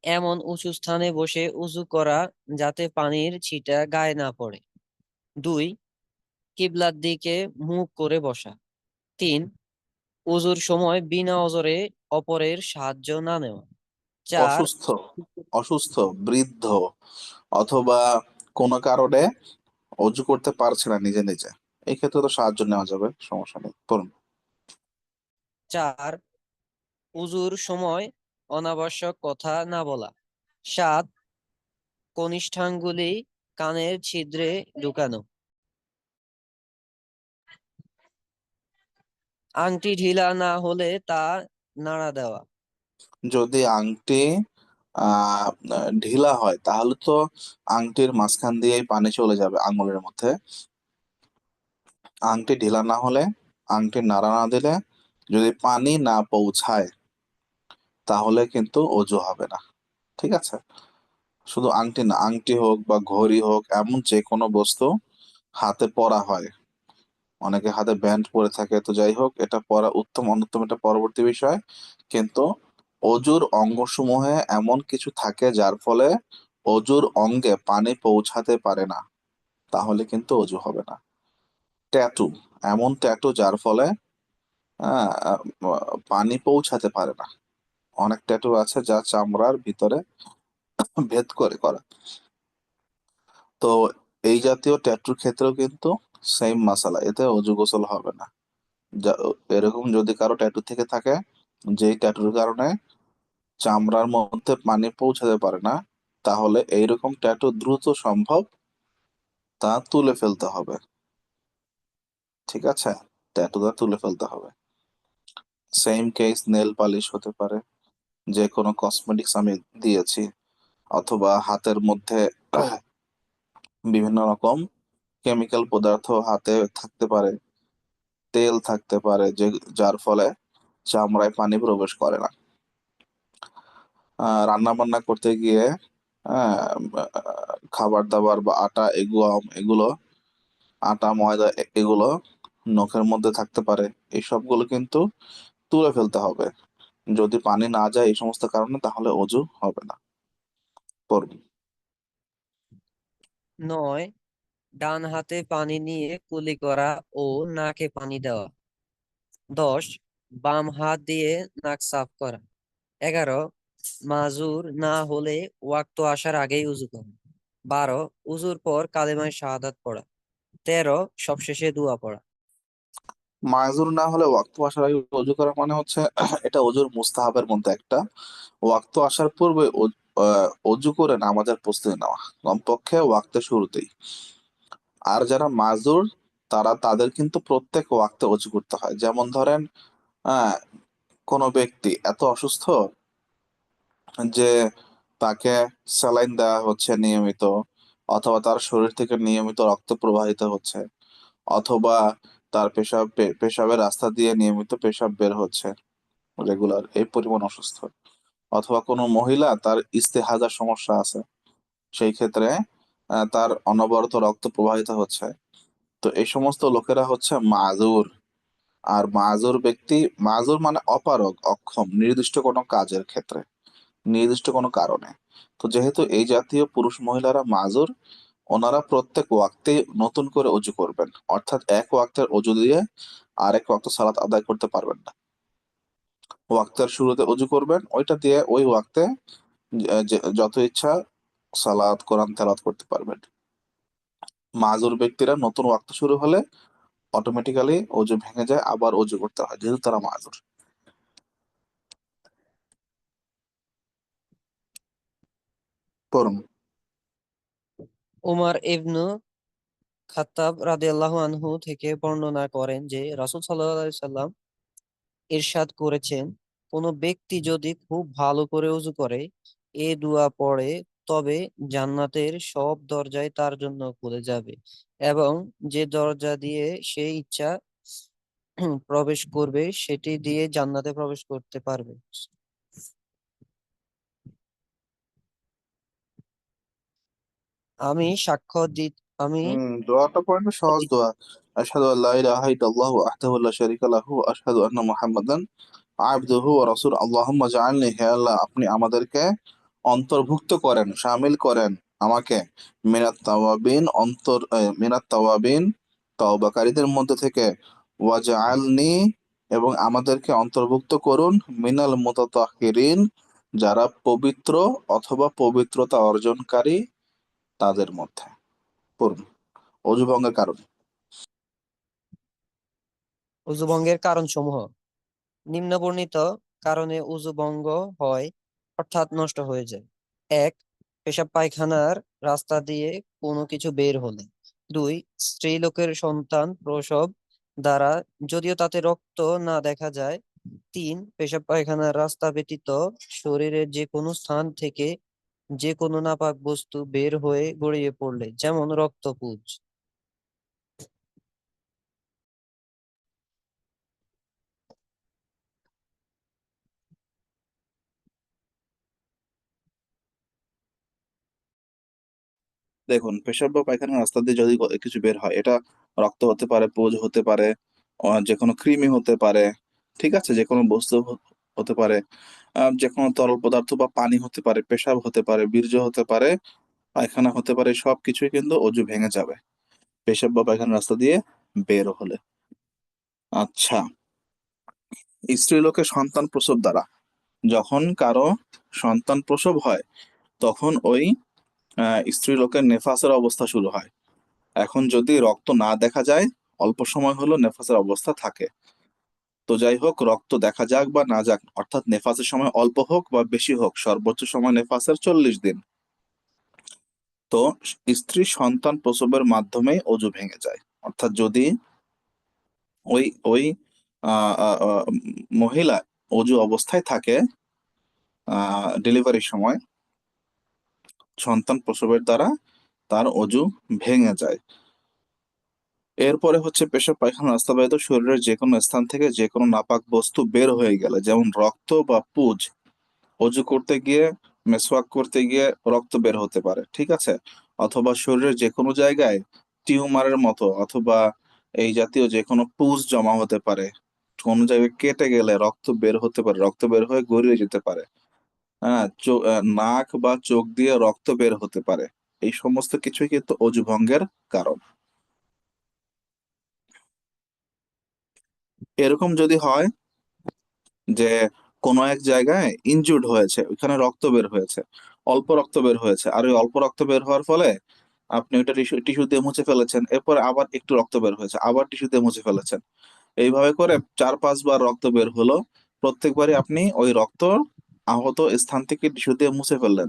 এমন উঁচু স্থানে বসে উজু করা যাতে পানির ছিটা গায়ে না পড়ে। 2 কিবলার দিকে মুখ করে বসা। 3 উজুর সময় বিনা ওজরে অপরের সাহায্য না নেওয়া। 4 অসুস্থ, অসুস্থ, বৃদ্ধ অথবা কোনো কারণে অজু করতে পারছে না নিজে নিজে, এই ক্ষেত্রে তো সাহায্য নেওয়া যাবে, সমস্যা নেই। পড়ুন। 4 উজুর সময় অনাবশ্যক কথা না বলা। 7 কনিষ্ঠাঙ্গুলি কানের ছিদ্রে ঢুকানো। আংটি ঢিলা না হলে তা নাড়া দেওয়া। যদি আংটি আহ ঢিলা হয় তাহলে তো আংটির মাঝখান দিয়েই পানি চলে যাবে আঙুলের মধ্যে। আংটি ঢিলা না হলে, আংটি নাড়া না দিলে, যদি পানি না পৌঁছায় তাহলে কিন্তু অজু হবে না। ঠিক আছে? শুধু আংটি না, আংটি হোক বা ঘড়ি হোক, এমন যে কোনো বস্তু হাতে পরা হয়, অনেকে হাতে ব্যান্ড পরে থাকে, তো যাই হোক, এটা পরা উত্তম অনুত্তম এটা পরবর্তী বিষয়। কিন্তু অজুর অঙ্গসমূহে এমন কিছু থাকে যার ফলে অজুর অঙ্গে পানি পৌঁছাতে পারে না, তাহলে কিন্তু অজু হবে না। ট্যাটু, এমন ট্যাটু যার ফলে আহ, পানি পৌঁছাতে পারে না। অনেক ট্যাটু আছে যা চামড়ার ভিতরে ভেদ করে করা। তো এই জাতীয় ট্যাটুর ক্ষেত্রেও কিন্তু সেম মাসালা, এতে অজু গোসল হবে না। এরকম যদি কারো ট্যাটু থেকে থাকে, যেই ট্যাটুর কারণে চামড়ার মধ্যে পানি পৌঁছাতে পারে না, তাহলে এইরকম ট্যাটু দ্রুত সম্ভব তা তুলে ফেলতে হবে। ঠিক আছে? ট্যাটুটা তুলে ফেলতে হবে। সেম কেস নেল পালিশ হতে পারে, যে কোনো কসমেটিক্স আমি দিয়েছি, অথবা হাতের মধ্যে বিভিন্ন রকম কেমিক্যাল পদার্থ হাতে থাকতে পারে, তেল থাকতে পারে, যে যার ফলে চামড়ায় পানি প্রবেশ করে না। রান্না বান্না করতে গিয়ে খাবার দাবার বা আটা, এগুলো আটা ময়দা এগুলো নখের মধ্যে থাকতে পারে। এই সবগুলো কিন্তু তুলে ফেলতে হবে। যদি পানি না যায় এই সমস্ত কারণে, তাহলে অজু হবে না। পড়ুন। 9 ডান হাতে পানি নিয়ে কুলি করা ও নাকে পানি দেওয়া। 10 বাম হাত দিয়ে নাক সাফ করা। 11 মাজুর না হলে ওয়াক্ত আসার আগেই উজু করা। 12 উজুর পর কালেমায়ে শাহাদাত পড়া। 13 সবশেষে দোয়া পড়া। মাযুর না হলে ওয়াক্ত আসার আগে অজু করা মানে হচ্ছে এটা অজুর মুস্তাহাবের মধ্যে একটা। ওয়াক্ত আসার পূর্বে অজু করে নামাজের প্রস্তুতি নেওয়া, কমপক্ষে ওয়াক্তের শুরুতেই। আর যারা মাজুর, তাদের কিন্তু প্রত্যেক ওয়াক্তে অজু করতে হয়। যেমন ধরেন, আহ কোনো ব্যক্তি এত অসুস্থ যে তাকে স্যালাইন দেওয়া হচ্ছে নিয়মিত, অথবা তার শরীর থেকে নিয়মিত রক্ত প্রবাহিত হচ্ছে, অথবা তার পেশাবের রাস্তা দিয়ে নিয়মিত পেশাব বের হচ্ছে রেগুলার, এই পরিমাণ অসুস্থ, অথবা কোনো মহিলা তার ইস্তেহাজার সমস্যা আছে, সেই ক্ষেত্রে তার অনবরত রক্ত প্রবাহিত হচ্ছে, তো এই সমস্ত লোকেরা হচ্ছে মাজুর। আর মাজুর ব্যক্তি, মাজুর মানে অপারগ, অক্ষম, নির্দিষ্ট কোনো কাজের ক্ষেত্রে, নির্দিষ্ট কোনো কারণে। তো যেহেতু এই জাতীয় পুরুষ মহিলারা মাজুর, ওনারা প্রত্যেক ওয়াক্তে নতুন করে অজু করবেন, অর্থাৎ এক ওয়াক্তের অজু দিয়ে আরেক ওয়াক্ত সালাত আদায় করতে পারবেন না। ওয়াক্তের শুরুতে অজু করবেন, ওইটা দিয়ে ওই ওয়াক্তে যত ইচ্ছা সালাত কোরআন তেলাওয়াত করতে পারবেন। মাজুর ব্যক্তিরা নতুন ওয়াক্ত শুরু হলে অটোমেটিক্যালি অজু ভেঙে যায়, আবার অজু করতে হয়, যেহেতু তারা মাজুর। পড়ুন। উমার ইবনু খাত্তাব রাদিয়াল্লাহু আনহু থেকে বর্ণনা করেন যে রাসূল সাল্লাল্লাহু আলাইহি সাল্লাম ইরশাদ করেছেন, কোনো ব্যক্তি যদি খুব ভালো করে ওযু করে এ দোয়া পড়ে তবে জান্নাতের সব দরজাই তার জন্য খুলে যাবে এবং যে দরজা দিয়ে সে ইচ্ছা প্রবেশ করবে সেটি দিয়ে জান্নাতে প্রবেশ করতে পারবে। আমি সাক্ষ্য দি আমি দোয়াটা পড়েন না, সহজ দোয়া। আশহাদু আল্লা ইলাহা ইল্লাল্লাহু ওয়াহদাহু লা শারীকা লাহু ওয়া আশহাদু আন্না মুহাম্মাদান আবদুহু ওয়া রাসূল। আল্লাহুম্মা জাআলনি, হে আল্লাহ আপনি আমাদেরকে অন্তর্ভুক্ত করেন, শামিল করেন আমাকে মিনাত তাওয়াবিন, তওবাকারীদের মধ্যে থেকে, ওয়াজআলনি, এবং আমাদেরকে অন্তর্ভুক্ত করুন মিনাল মুতাতাহহিরিন, যারা পবিত্র অথবা পবিত্রতা অর্জনকারী তাদের মধ্যে। পড়ুন অজু ভঙ্গের কারণ। ওযু ভঙ্গের কারণসমূহ। নিম্নবর্ণিত কারণে ওযু ভঙ্গ হয় অর্থাৎ নষ্ট হয়ে যায়। ১. পেশাব পায়খানার রাস্তা দিয়ে কোনো কিছু বের হলে। ২. স্ত্রীলোকের সন্তান প্রসব দ্বারা, যদিও তাতে রক্ত না দেখা যায়। ৩. পেশাব পায়খানার রাস্তা ব্যতীত শরীরের যে কোনো স্থান থেকে যে কোনো নাপাক বস্তু বের হয়ে গড়িয়ে পড়লে, যেমন রক্ত, পুজ। দেখুন, পেশাব বা পায়খানার রাস্তা দিয়ে যদি কিছু বের হয়, এটা রক্ত হতে পারে, পুজ হতে পারে, যে কোনো কৃমি হতে পারে, ঠিক আছে, যে কোনো বস্তু হতে পারে, যে কোনো তরল পদার্থ বা পানি হতে পারে, পেশাব হতে পারে, বীর্য হতে পারে, পায়খানা হতে পারে, সবকিছুই কিন্তু অজু ভেঙে যাবে পেশাব বা পায়খানার রাস্তা দিয়ে বের হলে। আচ্ছা, স্ত্রীলোকের সন্তান প্রসব দ্বারা, যখন কারো সন্তান প্রসব হয় তখন ওই স্ত্রীলোকের নেফাসের অবস্থা শুরু হয়। এখন যদি রক্ত না দেখা যায়, অল্প সময় হলো নেফাসের অবস্থা থাকে। তো যাই হোক, রক্ত দেখা যাক বা না যাক, অর্থাৎ নেফাসের সময় অল্প হোক বা বেশি হোক, সর্বোচ্চ সময় নেফাসের 40 দিন। তো স্ত্রী সন্তান প্রসবের মাধ্যমে অজু ভেঙে যায়। অর্থাৎ যদি ওই ওই আহ আহ, আহ, মহিলা অজু অবস্থায় থাকে ডেলিভারির সময়, সন্তান প্রসবের দ্বারা তার অজু ভেঙে যায়। এরপরে হচ্ছে পেশাব পায়খানা রাস্তা ব্যতীত শরীরের যে কোনো স্থান থেকে যে কোনো নাপাক বস্তু বের হয়ে গেলে, যেমন রক্ত বা পুজ। অজু করতে গিয়ে, মেসওয়াক করতে গিয়ে রক্ত বের হতে পারে, ঠিক আছে, অথবা শরীরের যে কোনো জায়গায় টিউমারের মতো অথবা এই জাতীয় যে কোনো পুজ জমা হতে পারে, কোনো জায়গায় কেটে গেলে রক্ত বের হতে পারে, রক্ত বের হয়ে গড়িয়ে যেতে পারে। হ্যাঁ, নাক বা চোখ দিয়ে রক্ত বের হতে পারে। এই সমস্ত কিছুই কিন্তু অজু ভঙ্গের কারণ। এরকম যদি হয় যে কোনো এক জায়গায় ইনজুর্ড হয়েছে, ওইখানে রক্ত বের হয়েছে, অল্প রক্ত বের হয়েছে, আর ওই অল্প রক্ত বের হওয়ার ফলে আপনি ওইটা টিস্যু টিস্যু দিয়ে মুছে ফেলেছেন, এরপর আবার একটু রক্ত বের হয়েছে, আবার টিস্যু দিয়ে মুছে ফেলেছেন, এইভাবে করে 4-5 বার রক্ত বের হলো। প্রত্যেকবারই আপনি ওই রক্ত আহত স্থান থেকে টিস্যু দিয়ে মুছে ফেললেন।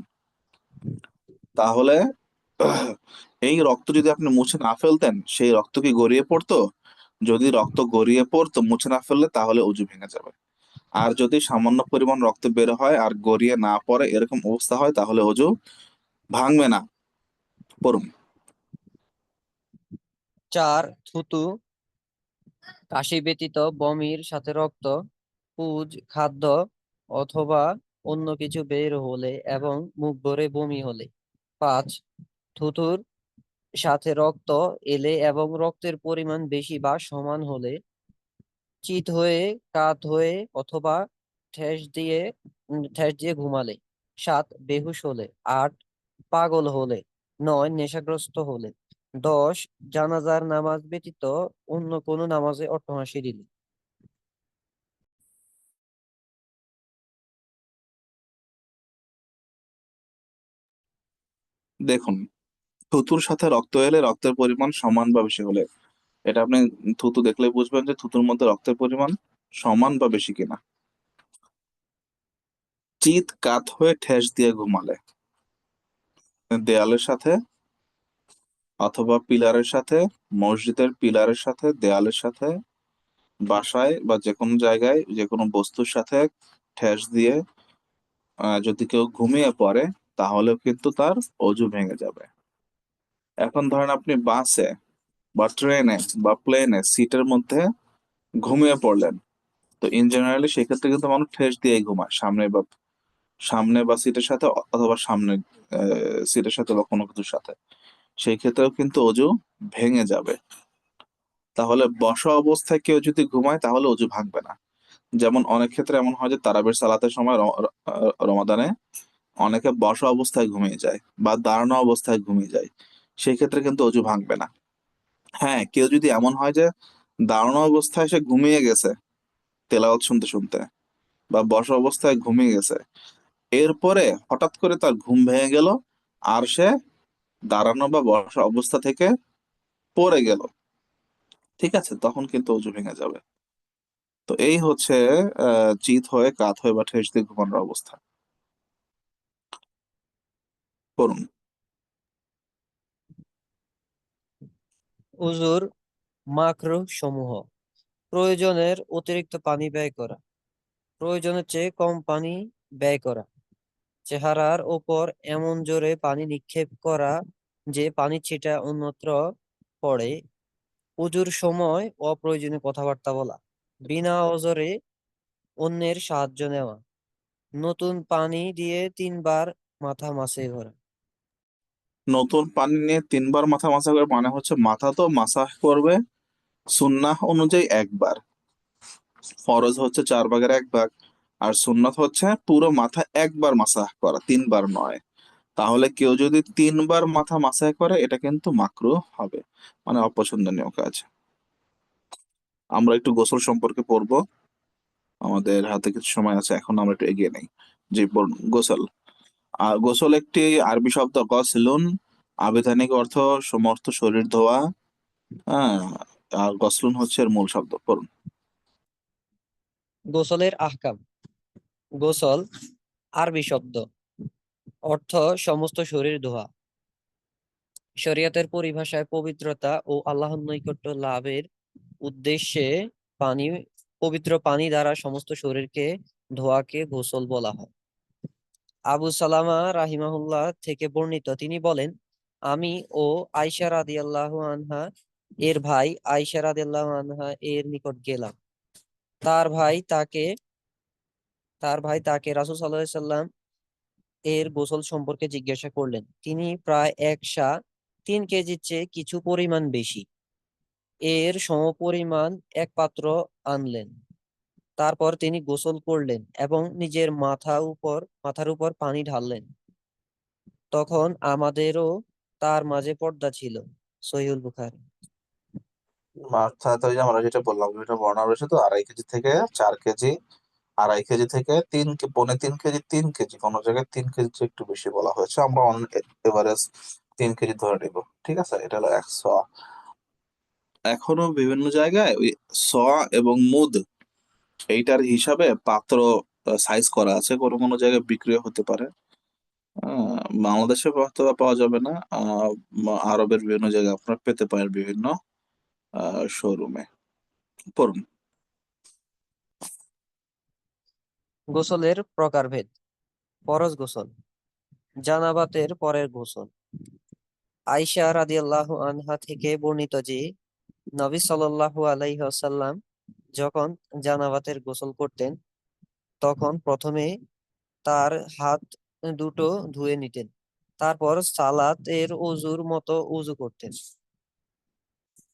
তাহলে এই রক্ত যদি আপনি মুছে না ফেলতেন, সেই রক্ত কি গড়িয়ে পড়তো? যদি রক্ত গড়িয়ে পড়তো মুছে না ফেললে, তাহলে অজু ভেঙে যাবে। আর যদি সামান্য পরিমাণ রক্ত বের হয় আর গড়িয়ে না পড়ে, এরকম অবস্থা হয়, তাহলে অজু ভাঙবে না। পড়ুন। ৪. থুতু, কাশি ব্যতীত বমির সাথে রক্ত, পুজ, খাদ্য অথবা অন্য কিছু বের হলে এবং মুখ ভরে বমি হলে। ৫. থুতুর সাথে রক্ত এলে এবং রক্তের পরিমাণ বেশি বা সমান হলে, চিত হয়ে, কাত হয়ে অথবা ঠেস দিয়ে ঠেস দিয়ে ঘুমালে। ৭. বেহুশ হলে। ৮. পাগল হলে। ৯. নেশাগ্রস্ত হলে। ১০. জানাজার নামাজ ব্যতীত অন্য কোনো নামাজে অট্টহাসি দিলে। দেখুন, থুতুর সাথে রক্ত এলে, রক্তের পরিমাণ সমান বা বেশি হলে, এটা আপনি থুতু দেখলে বুঝবেন যে থুতুর মধ্যে রক্তের পরিমাণ সমান বা বেশি কিনা। চিত কাত হয়ে ঠেস দিয়ে ঘুমালে, দেয়ালের সাথে অথবা পিলারের সাথে, মসজিদের পিলারের সাথে, দেয়ালের সাথে, বাসায় বা যে কোনো জায়গায় যে কোনো বস্তুর সাথে ঠেস দিয়ে যদি কেউ ঘুমিয়ে পড়ে, তাহলেও কিন্তু তার অজু ভেঙে যাবে। এখন ধরেন আপনি বাসে বা ট্রেনে বা প্লেনে সিটের মধ্যে ঘুমিয়ে পড়লেন, তো ইন জেনারেলি সেক্ষেত্রে কিন্তু মানুষ ঠেস দিয়ে ঘুমায়, সামনে বা সিটের সাথে, অথবা সামনে সিটের সাথে বা কোনো কিছুর সাথে। সেই ক্ষেত্রেও কিন্তু অজু ভেঙে যাবে। তাহলে বসা অবস্থায় কেউ যদি ঘুমায় তাহলে অজু ভাঙবে না। যেমন অনেক ক্ষেত্রে এমন হয় যে তারাবির সালাতের সময় রমাদানে অনেকে বসা অবস্থায় ঘুমিয়ে যায় বা দাঁড়ানো অবস্থায় ঘুমিয়ে যায়, সেই ক্ষেত্রে কিন্তু অজু ভাঙবে না। হ্যাঁ, কেউ যদি এমন হয় যে দাঁড়ানো অবস্থায় সে ঘুমিয়ে গেছে তেলাওয়াত শুনতে শুনতে, বা বসা অবস্থায় ঘুমিয়ে গেছে, এরপরে হঠাৎ করে তার ঘুম ভেঙে গেল, আর সে দাঁড়ানো বা বসা অবস্থা থেকে পড়ে গেল, ঠিক আছে, তখন কিন্তু অজু ভেঙে যাবে। তো এই হচ্ছে চিত হয়ে, কাত হয়ে বা ঠেস দিয়ে ঘুমানোর অবস্থা। করুন। উযুর মাকরুহ সমূহ: প্রয়োজনের অতিরিক্ত পানি ব্যয় করা, প্রয়োজনের চেয়ে কম পানি ব্যয় করা, চেহারার ওপর এমন জোরে পানি নিক্ষেপ করা যে পানির ছিটা অন্যত্র পড়ে, উজুর সময় অপ্রয়োজনীয় কথাবার্তা বলা, বিনা ওজরে অন্যের সাহায্য নেওয়া, নতুন পানি দিয়ে 3 বার মাথা মাসে করা। নতুন পানি নিয়ে 3 বার মাথা মাসা করে মানে হচ্ছে মাথা তো মাসাহ করবে সুন্নাহ অনুযায়ী একবার, ফরজ হচ্ছে 4 ভাগের 1 ভাগ, আর সুন্নাত হচ্ছে পুরো মাথা একবার মাসাহ করা, 3 বার নয়। তাহলে কেউ যদি 3 বার মাথা মাসাহ করে এটা কিন্তু মাকরুহ হবে, মানে অপছন্দনীয় কাজ। আমরা একটু গোসল সম্পর্কে পড়বো, আমাদের হাতে কিছু সময় আছে, এখন আমরা একটু এগিয়ে নেই। জি বলুন। গোসল। আর গোসল একটি আরবি শব্দ, গসলুন, আবিধানিক অর্থ সমস্ত শরীর ধোয়া। হ্যাঁ, আর গসলুন হচ্ছে এর মূল শব্দ। পড়ুন। গোসলের আহকাম: গোসল আরবি শব্দ, অর্থ সমস্ত শরীর ধোয়া। শরীয়তের পরিভাষায় পবিত্রতা ও আল্লাহর নৈকট্য লাভের উদ্দেশ্যে পানি পবিত্র পানি দ্বারা সমস্ত শরীরকে ধোয়াকে গোসল বলা হয়। আবু সালামা রাহিমাহুল্লাহ থেকে বর্ণিত, তিনি বলেন, আমি ও আয়েশা রাদিয়াল্লাহু আনহা এর ভাই আয়েশা রাদিয়াল্লাহু আনহা এর নিকট গেলাম। তার ভাই তাকে রাসূল সাল্লাল্লাহু আলাইহি সাল্লাম এর গোসল সম্পর্কে জিজ্ঞাসা করলেন। তিনি প্রায় 1 সা 3 কেজির চেয়ে কিছু পরিমাণ বেশি এর সমপরিমাণ এক পাত্র আনলেন। তারপর তিনি গোসল করলেন এবং নিজের মাথার উপর পানি ঢাললেন। তখন আমাদেরও তার মাঝে পর্দা ছিল। সহিহুল বুখারী। অর্থাৎ ওই যে আমরা যেটা বললাম, যেটা বর্ণনা রয়েছে, তো 2.5 কেজি থেকে 4 কেজি, 2.5 কেজি থেকে 3, 3.5 কেজি, 3 কেজি, কোনো জায়গায় 3 কেজির চেয়ে একটু বেশি বলা হয়েছে, আমরা এভারেজ 3 কেজি ধরে নিব। ঠিক আছে, এটা হলো 100। এখনো বিভিন্ন জায়গায় ওই স এবং মুদ এইটার হিসাবে পাত্র সাইজ করা আছে, কোনো কোনো জায়গায় বিক্রিও হতে পারে। বাংলাদেশে হয়তো বা পাওয়া যাবে না, আরবের বিভিন্ন জায়গায় আপনারা পেতে পারেন বিভিন্ন শোরুমে। পড়ুন। গোসলের প্রকারভেদ: ফরজ গোসল, জানাবাতের পরের গোসল। আয়েশা রাদিয়াল্লাহু আনহা থেকে বর্ণিত যে নবী সাল্লাল্লাহু আলাইহি ওয়াসাল্লাম যখন জানাবাতের গোসল করতেন, তখন প্রথমে তার হাত দুটো ধুয়ে নিতেন, তারপর সালাতের অজুর মতো অজু করতেন।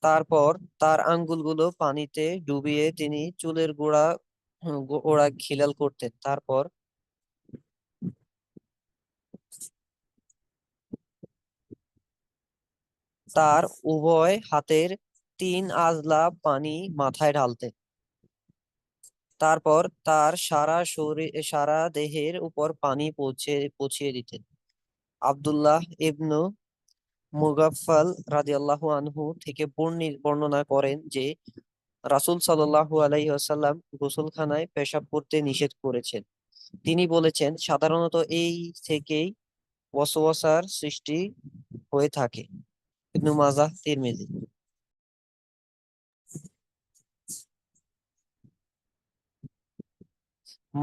তারপর তার আঙ্গুলগুলো পানিতে ডুবিয়ে তিনি চুলের গোড়া খিলাল করতেন। তারপর তার উভয় হাতের 3 আজলা পানি মাথায় ঢালতেন। তারপর তার সারা দেহের উপর পানি পৌঁছিয়ে দিতেন। আব্দুল্লাহ ইবনু মুগাফফাল রাদিয়াল্লাহু আনহু থেকে বর্ণনা করেন যে রাসূল সাল্লাল্লাহু আলাইহি ওয়াসাল্লাম গোসলখানায় পেশাব করতে নিষেধ করেছেন। তিনি বলেছেন, সাধারণত এই থেকেই ওয়াসওয়াসার সৃষ্টি হয়ে থাকে। ইবনু মাজাহ, তিরমিজি।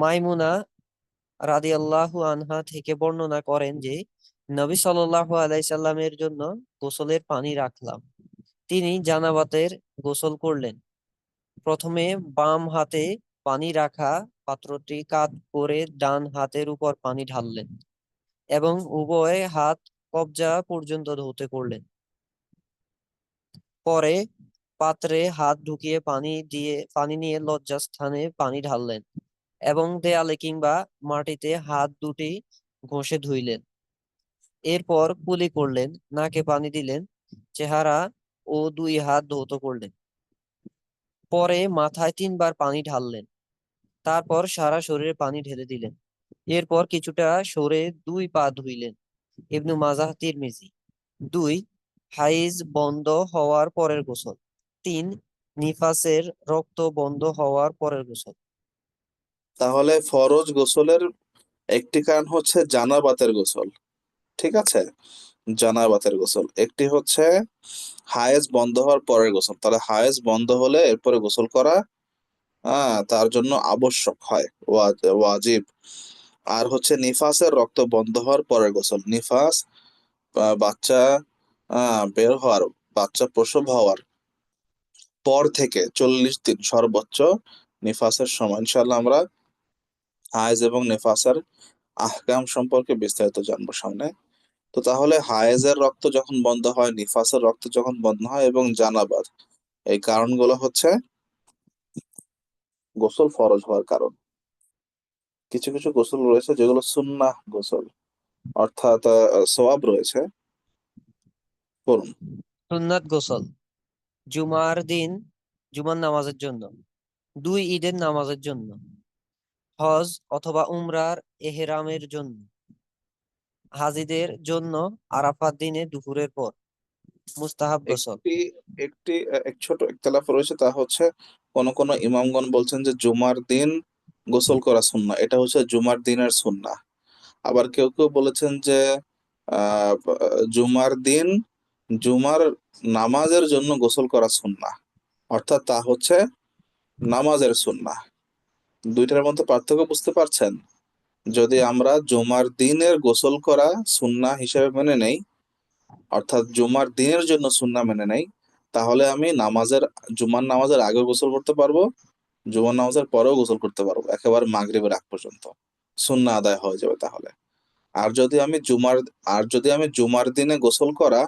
মাইমুনা রাদিয়াল্লাহু আনহা থেকে বর্ণনা করেন যে নবী সাল্লাল্লাহু আলাইহি সাল্লামের জন্য গোসলের পানি রাখলাম। তিনি জানাবাতের গোসল করলেন। প্রথমে বাম হাতে পানি রাখা পাত্রটি কাত করে ডান হাতের উপর পানি ঢাললেন এবং উভয় হাত কবজা পর্যন্ত ধৌত করলেন। পরে পাত্রে হাত ঢুকিয়ে পানি নিয়ে লজ্জাস্থানে পানি ঢাললেন এবং দেয়ালে কিংবা মাটিতে হাত দুটি ঘষে ধুইলেন। এরপর কুলি করলেন, নাকে পানি দিলেন, চেহারা ও দুই হাত ধৌত করলেন। পরে মাথায় 3 বার পানি ঢাললেন। তারপর সারা শরীরে পানি ঢেলে দিলেন। এরপর কিছুটা সরে 2 পা ধুইলেন। ইবনু মাজাহ, তিরমিজি। 2, হাইজ বন্ধ হওয়ার পরের গোসল। 3, নিফাসের রক্ত বন্ধ হওয়ার পরের গোসল। তাহলে ফরজ গোসলের একটি কারণ হচ্ছে জানাবাতের গোসল, ঠিক আছে? জানাবাতের গোসল একটি হচ্ছে হায়েজ বন্ধ হওয়ার পরের গোসল। তাহলে হায়েজ বন্ধ হলে এরপরে গোসল করা তার জন্য আবশ্যক হয়, ওয়াজিব। আর হচ্ছে নিফাসের রক্ত বন্ধ হওয়ার পরের গোসল। নিফাস বাচ্চা বের হওয়ার, বাচ্চা প্রসব হওয়ার পর থেকে 40 দিন সর্বোচ্চ নিফাসের সময়। ইনশাল্লাহ আমরা হায়েজ এবং নিফাসের আহকাম সম্পর্কে বিস্তারিত জানবো সামনে। তো তাহলে হায়েজের রক্ত যখন বন্ধ হয়, নিফাসের রক্ত যখন বন্ধ হয় এবং জানাবাত, এই কারণগুলো হচ্ছে গোসল ফরজ হওয়ার কারণ। কিছু কিছু গোসল রয়েছে যেগুলো সুন্নাহ গোসল, অর্থাৎ সওয়াব রয়েছে। করুন। সুন্নাত গোসল: জুমার দিন জুমার নামাজের জন্য, 2 ঈদের নামাজের জন্য, হজ অথবা উমরার এহরামের জন্য, হাজিদের জন্য আরাফাত দিনে দুপুরের পর। মুস্তাহাব গোসল: একটি একটি এক ছোট ইখতিলাফ রয়েছে, তা হচ্ছে কোন কোন ইমামগণ বলছেন যে জুমার দিন গোসল করা সুন্নাহ, এটা হচ্ছে জুমার দিনের সুন্নাহ। আবার কেউ কেউ বলেছেন যে আহ জুমার দিন জুমার নামাজের জন্য গোসল করা সুন্নাহ, অর্থাৎ তা হচ্ছে নামাজের সুন্নাহ। দুইটার মধ্যে পার্থক্য বুঝতে পারছেন? যদি আমরা জুমার দিনের গোসল করা সুন্নাহ হিসেবে মেনে নেই, অর্থাৎ জুমার দিনের জন্য সুন্নাহ মেনে নেই, তাহলে আমি জুমার নামাজের আগে গোসল করতে পারবো, জুমার নামাজের পরেও গোসল করতে পারবো, একেবারে মাগরিবের আগ পর্যন্ত সুন্নাহ আদায় হয়ে যাবে তাহলে। আর যদি আমি জুমার দিনে গোসল করা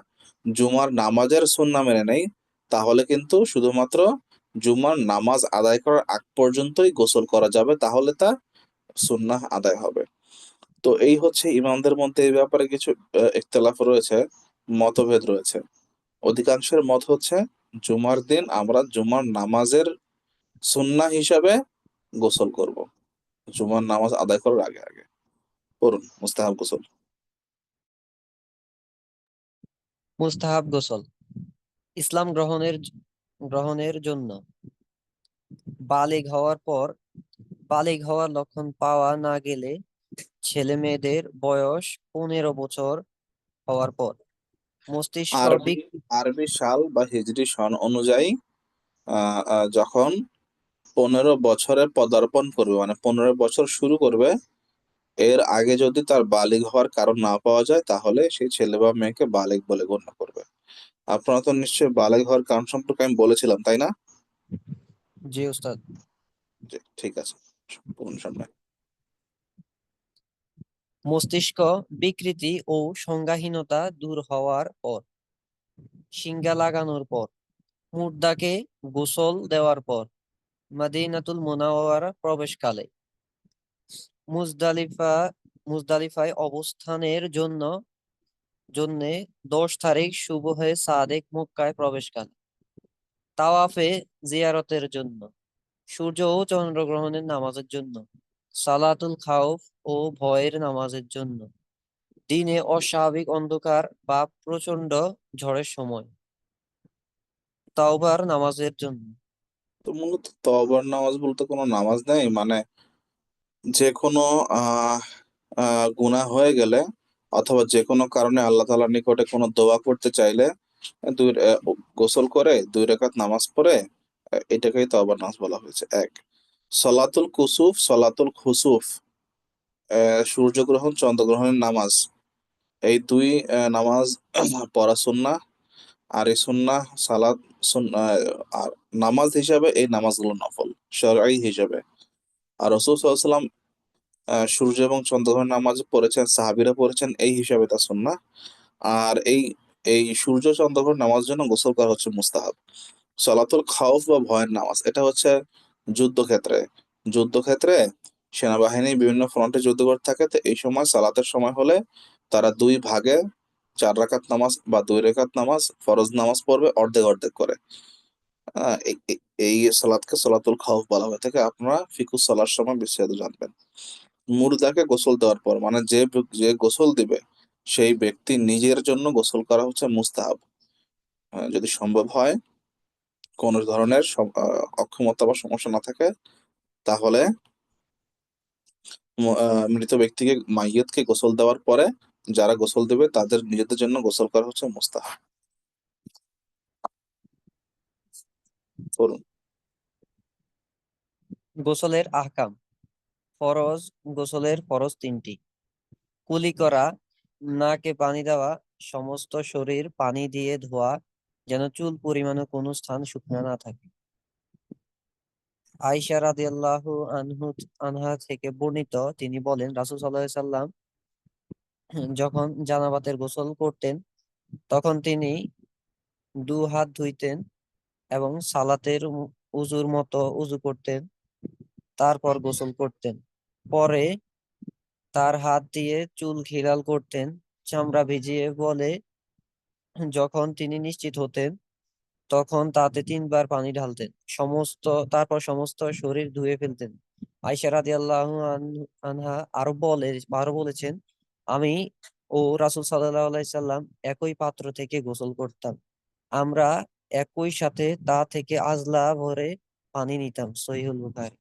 জুমার নামাজের সুন্নাহ মেনে নেই, তাহলে কিন্তু শুধুমাত্র জুমার নামাজ আদায় করার আগ পর্যন্তই গোসল করা যাবে, তাহলে তা সুন্নাহ আদায় হবে। তো এই হচ্ছে ইমামদের মধ্যে এই ব্যাপারে কিছু ইখতিলাফ রয়েছে, মতভেদ রয়েছে। অধিকাংশের মত হচ্ছে জুমার দিন আমরা জুমার নামাজের সুন্নাহ হিসাবে গোসল করব, জুমার নামাজ আদায় করার আগে আগে। করুন মুস্তাহাব গোসল। মুস্তাহাব গোসল: ইসলাম গ্রহণের জন্য, বালিগ হওয়ার পর, বালিগ হওয়ার লক্ষণ পাওয়া না গেলে, ছেলে মেয়েদের বয়স 15 বছর হওয়ার পর, মস্তিষ্ক আরবি আরবি সাল বা হিজরি সন অনুযায়ী যখন 15 বছরে পদার্পণ করবে, মানে 15 বছর শুরু করবে, এর আগে যদি তার বালিগ হওয়ার কারণ না পাওয়া যায়, তাহলে সেই ছেলে বা মেয়েকে বালিগ বলে গণ্য করবে। আপনারা তো নিশ্চয়ই বালিগ হওয়ার কারণ সম্পর্কে আমি বলেছিলাম, তাই না? জি উস্তাদ। জি, ঠিক আছে, বলুন সামনে। মস্তিষ্ক বিকৃতি ও সংজ্ঞাহীনতা দূর হওয়ার পর, শিঙ্গা লাগানোর পর, মুর্দাকে গোসল দেওয়ার পর, মদিনাতুল মুনাওয়ারা প্রবেশকালে, মুজদালিফা মুজদালিফায় অবস্থানের জন্যে 10 তারিখ সুবহে সাদেক মক্কায় প্রবেশকালে, তাওয়াফে জিয়ারতের জন্য, সূর্য ও চন্দ্রগ্রহণের নামাজের জন্য, সালাতুল খাউফ ও ভয়ের নামাজের জন্য, দিনে অস্বাভাবিক অন্ধকার বা প্রচন্ড ঝড়ের সময়, তাওবার নামাজের জন্য। তো মূলত তওবার নামাজ বলতে কোনো নামাজ নেই, মানে যে কোনো আহ গুনাহ হয়ে গেলে অথবা যে কোনো কারণে আল্লাহ তাআলার নিকটে কোনো দোয়া করতে চাইলে দুই গোসল করে 2 রাকাত নামাজ পড়ে, এটাকেই তওবার নামাজ বলা হয়েছে। এক, সলাতুল কুসুফ, সলাতুল খুসুফ, সূর্যগ্রহণ চন্দ্রগ্রহণের নামাজ, এই দুই নামাজ পড়া সুন্নাহ। আর এই সুন্নাহ সালাত আর নামাজ হিসাবে এই নামাজগুলো নফল শরঈ হিসাবে। আর রাসূল সাল্লাল্লাহু আলাইহি ওয়াসাল্লাম সূর্য এবং চন্দ্রগ্রহণ নামাজ পড়েছেন, সাহাবীরা পড়েছেন, এই হিসাবে তা সুন্নাহ। আর এই এই সূর্য চন্দ্রগ্রহণ নামাজের জন্য গোসল করা হচ্ছে মুস্তাহাব। সলাতুল খাউফ বা ভয়ের নামাজ, এটা হচ্ছে যুদ্ধক্ষেত্রে। যুদ্ধক্ষেত্রে সেনাবাহিনী বিভিন্ন ফ্রন্টে যুদ্ধ করতে থাকে, তো এই সময় সালাতের সময় হলে তারা দুই ভাগে 4 রাকাত নামাজ বা 2 রাকাত নামাজ ফরজ নামাজ পড়বে অর্ধেক অর্ধেক করে। এই সালাতকে সলাতুল খাউফ বলা হয়ে থাকে। আপনারা ফিকুস সালার সময় বিস্তারিত জানবেন। মুর্দাকে গোসল দেওয়ার পর, মানে যে গোসল দিবে সেই ব্যক্তি নিজের জন্য গোসল করা হচ্ছে মুস্তাহাব। যদি সম্ভব হয়, কোনো ধরনের অক্ষমতা বা সমস্যা না থাকে, তাহলে মৃত ব্যক্তিকে মাইয়িতকে গোসল দেওয়ার পরে যারা গোসল দেবে তাদের নিজেদের জন্য গোসল করা হচ্ছে মুস্তাহাব। বলুন। গোসলের আহকাম। ফরজ গোসলের ফরজ 3টি: কুলি করা, নাকে পানি দেওয়া, সমস্ত শরীর পানি দিয়ে ধোয়া, যেন চুল পরিমাণে কোনো স্থান শুকনো না থাকে। আয়েশা রাদিয়াল্লাহু আনহা থেকে বর্ণিত, তিনি বলেন, রাসূল সাল্লাল্লাহু আলাইহি সাল্লাম যখন জানাবাতের গোসল করতেন তখন তিনি 2 হাত ধুইতেন এবং সালাতের উজুর মতো উজু করতেন, তারপর গোসল করতেন। পরে তার হাত দিয়ে চুল খিলাল করতেন চামড়া ভিজিয়ে বলে, যখন তিনি নিশ্চিত হতেন তখন তাতে 3 বার পানি ঢালতেন, তারপর সমস্ত শরীর ধুয়ে ফেলতেন। আয়েশা রাদিয়াল্লাহু আনহা আরো বলেছেন, আমি ও রাসূল সাল্লাল্লাহু আলাইহি সাল্লাম একই পাত্র থেকে গোসল করতাম। আমরা একই সাথে তা থেকে আজলা ভরে পানি নিতাম। সহিহুল বুখারী।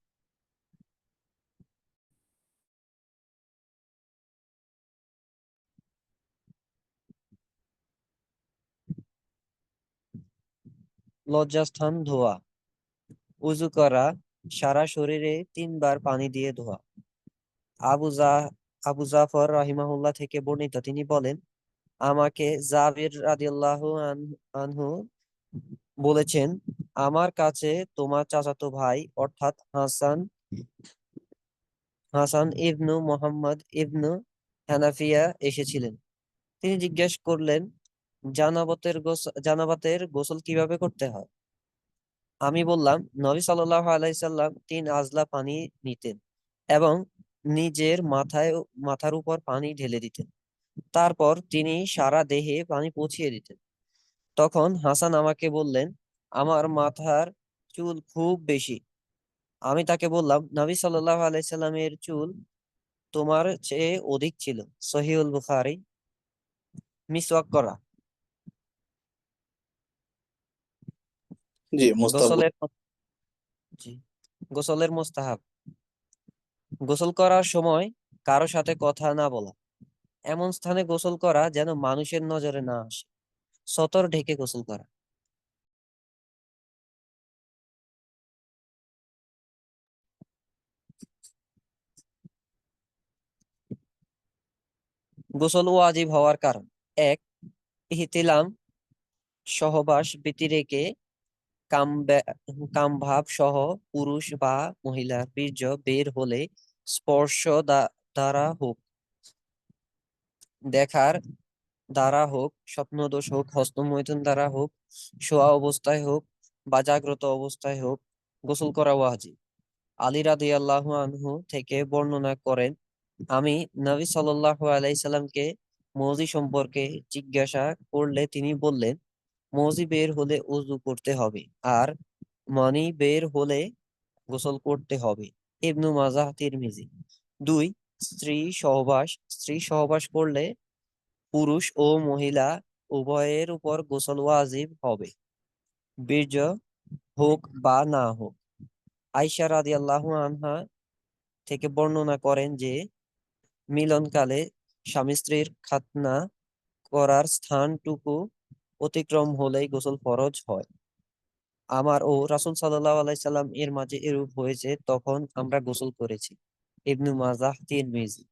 লজ্জাস্থান ধোয়া। উজু করা, সারা শরীরে 3 বার পানি দিয়ে ধোয়া। আবু জা আবু জাফর রাহিমাহুল্লাহ থেকে বর্ণিত, তিনি বলেন, আমাকে জাবির রাদিয়াল্লাহু আনহু বলেছেন, আমার কাছে তোমার চাচাতো ভাই অর্থাৎ হাসান ইবনু মুহাম্মদ ইবনু হানাফিয়া এসেছিলেন। তিনি জিজ্ঞেস করলেন, জানাবাতের গোসল কিভাবে করতে হয়? আমি বললাম, নবী সাল্লাল্লাহু আলাইহি সাল্লাম 3 আজলা পানি নিতেন এবং নিজের মাথার উপর পানি ঢেলে দিতেন। তারপর তিনি সারা দেহে পানি পৌঁছিয়ে দিতেন। তখন হাসান আমাকে বললেন, আমার মাথার চুল খুব বেশি। আমি তাকে বললাম, নবী সাল্লাল্লাহু আলাইহি সাল্লামের চুল তোমার চেয়ে অধিক ছিল। সহিহুল বুখারী। মিসওয়াক করা। জি, মুস্তাহাব। গোসলের জি গোসলের মোস্তাহাব। গোসল করার সময় কারো সাথে কথা না বলা, এমন স্থানে গোসল করা যেন মানুষের নজরে না আসে, সতর ঢেকে গোসল করা। গোসল ওয়াজিব হওয়ার কারণ: 1. ইহতিলাম, সহবাস ব্যতিরেকে কামভাব সহ পুরুষ বা মহিলার বীর্য বের হলে, স্পর্শ দ্বারা হোক, দেখার দ্বারা হোক, স্বপ্নদোষ হোক, হস্তমৈথুন দ্বারা হোক, শোয়া অবস্থায় হোক বা জাগ্রত অবস্থায় হোক, গোসল করা ওয়াজিব। আলী রাদিয়াল্লাহু আনহু থেকে বর্ণনা করেন, আমি নবী সাল্লাল্লাহু আলাইহি সাল্লামকে মৌজি সম্পর্কে জিজ্ঞাসা করলে তিনি বললেন, মৌজি বের হলে ওযু করতে হবে আর মানি বের হলে গোসল করতে হবে। ইবনু মাজাহ, তিরমিজি। 2. স্ত্রী সহবাস করলে পুরুষ ও মহিলা উভয়ের উপর গোসল ওয়াজিব হবে, বীর্য হোক বা না হোক। আয়েশা রাদিয়াল্লাহু আনহা থেকে বর্ণনা করেন যে, মিলনকালে স্বামী স্ত্রীর খাতনা করার স্থানটুকু অতিক্রম হলেই গোসল ফরজ হয়। আমার ও রাসূল সাল্লাল্লাহু আলাইহি সাল্লাম এর মাঝে এরূপ হয়েছে, তখন আমরা গোসল করেছি। ইবনু মাজাহ, তিরমিজি।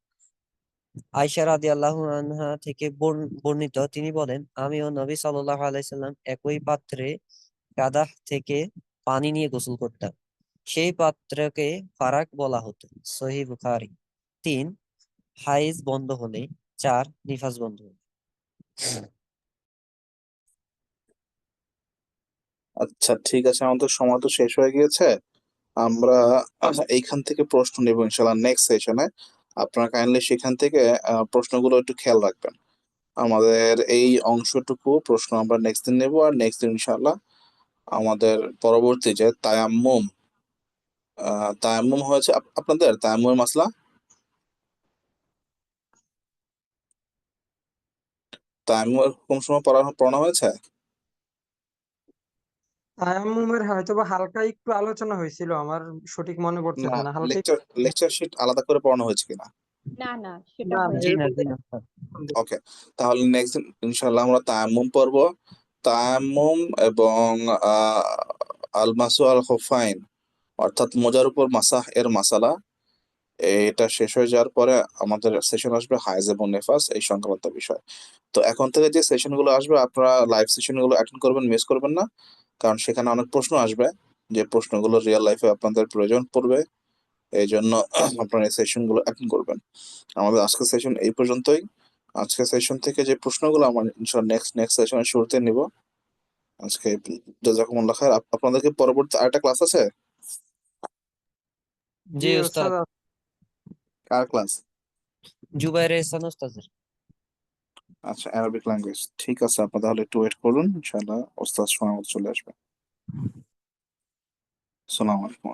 আয়েশা রাদিয়াল্লাহু আনহা থেকে বর্ণিত, তিনি বলেন, আমি ও নবী সাল্লাল্লাহু আলাইহি সাল্লাম একই পাত্রে কাদাহ থেকে পানি নিয়ে গোসল করতাম। সেই পাত্রকে ফারাক বলা হতো। সহিহ বুখারী। ৩, হাইজ বন্ধ হলে। ৪, নিফাস বন্ধ হলে। আচ্ছা, ঠিক আছে, আমাদের সময় তো শেষ হয়ে গিয়েছে। আমরা এইখান থেকে প্রশ্ন নেব ইনশাল্লাহ নেক্সট সেশনে। আপনারা কাইন্ডলি সেখান থেকে প্রশ্নগুলো একটু খেয়াল রাখবেন। আমাদের এই অংশটুকু প্রশ্ন আমরা নেক্সট দিন নেব, আর নেক্সট দিন ইনশাল্লাহ আমাদের পরবর্তী যে তায়াম্মুম, তায়াম্মুম হয়েছে আপনাদের তায়াম্মুমের মাসলা, তায়াম্মুমের কোন সময় পড়ানো হয়েছে? তায়াম্মুমের হয়তোবা হালকা একটু আলোচনা হয়েছিল, আমার সঠিক মনে না, পড়তেছে না, হালকা লেকচার লেকচার শিট আলাদা করে পড়ানো হয়েছে কিনা? না না, সেটা না হয়নি। জি না, এরকম জি না স্যার। ওকে, তাহলে নেক্সট দিন ইনশাল্লাহ আমরা তায়াম্মুম পড়বো। তায়াম্মুম এবং আহ আল মাসু আল খুফাইন, অর্থাৎ মোজার উপর মাসাহ এর মাসালা, এটা শেষ হয়ে যাওয়ার পরে আমাদের সেশন আসবে হায়েজ এবং নেফাস এই সংক্রান্ত বিষয়। তো এখন থেকে যে সেশন গুলো আসবে আপনারা লাইভ সেশন গুলো অ্যাটেন্ড করবেন, মিস করবেন না, কারণ সেখানে অনেক প্রশ্ন আসবে, যে প্রশ্নগুলো রিয়েল লাইফে আপনাদের প্রয়োজন পড়বে। এই জন্য আপনারা এই সেশন গুলো অ্যাটেন্ড করবেন। আমাদের আজকের সেশন এই পর্যন্তই। আজকের সেশন থেকে যে প্রশ্নগুলো আমরা ইনশাআল্লাহ নেক্সট সেশনের শুরুতে নিব। আজকে জাযাকুমুল্লাহ খাইর। আপনাদের কি পরবর্তী আরেকটা ক্লাস আছে? জি জি ওস্তাদ। উস্তাদ, কার ক্লাস? জুবাইর এহসান উস্তাদের। আচ্ছা, অ্যারাবিক ল্যাঙ্গুয়েজ। ঠিক আছে, আপনারা তাহলে একটু ওয়েট করুন, ইনশাআল্লাহ ওস্তাদ সময় মতো চলে আসবে। আসসালামু আলাইকুম।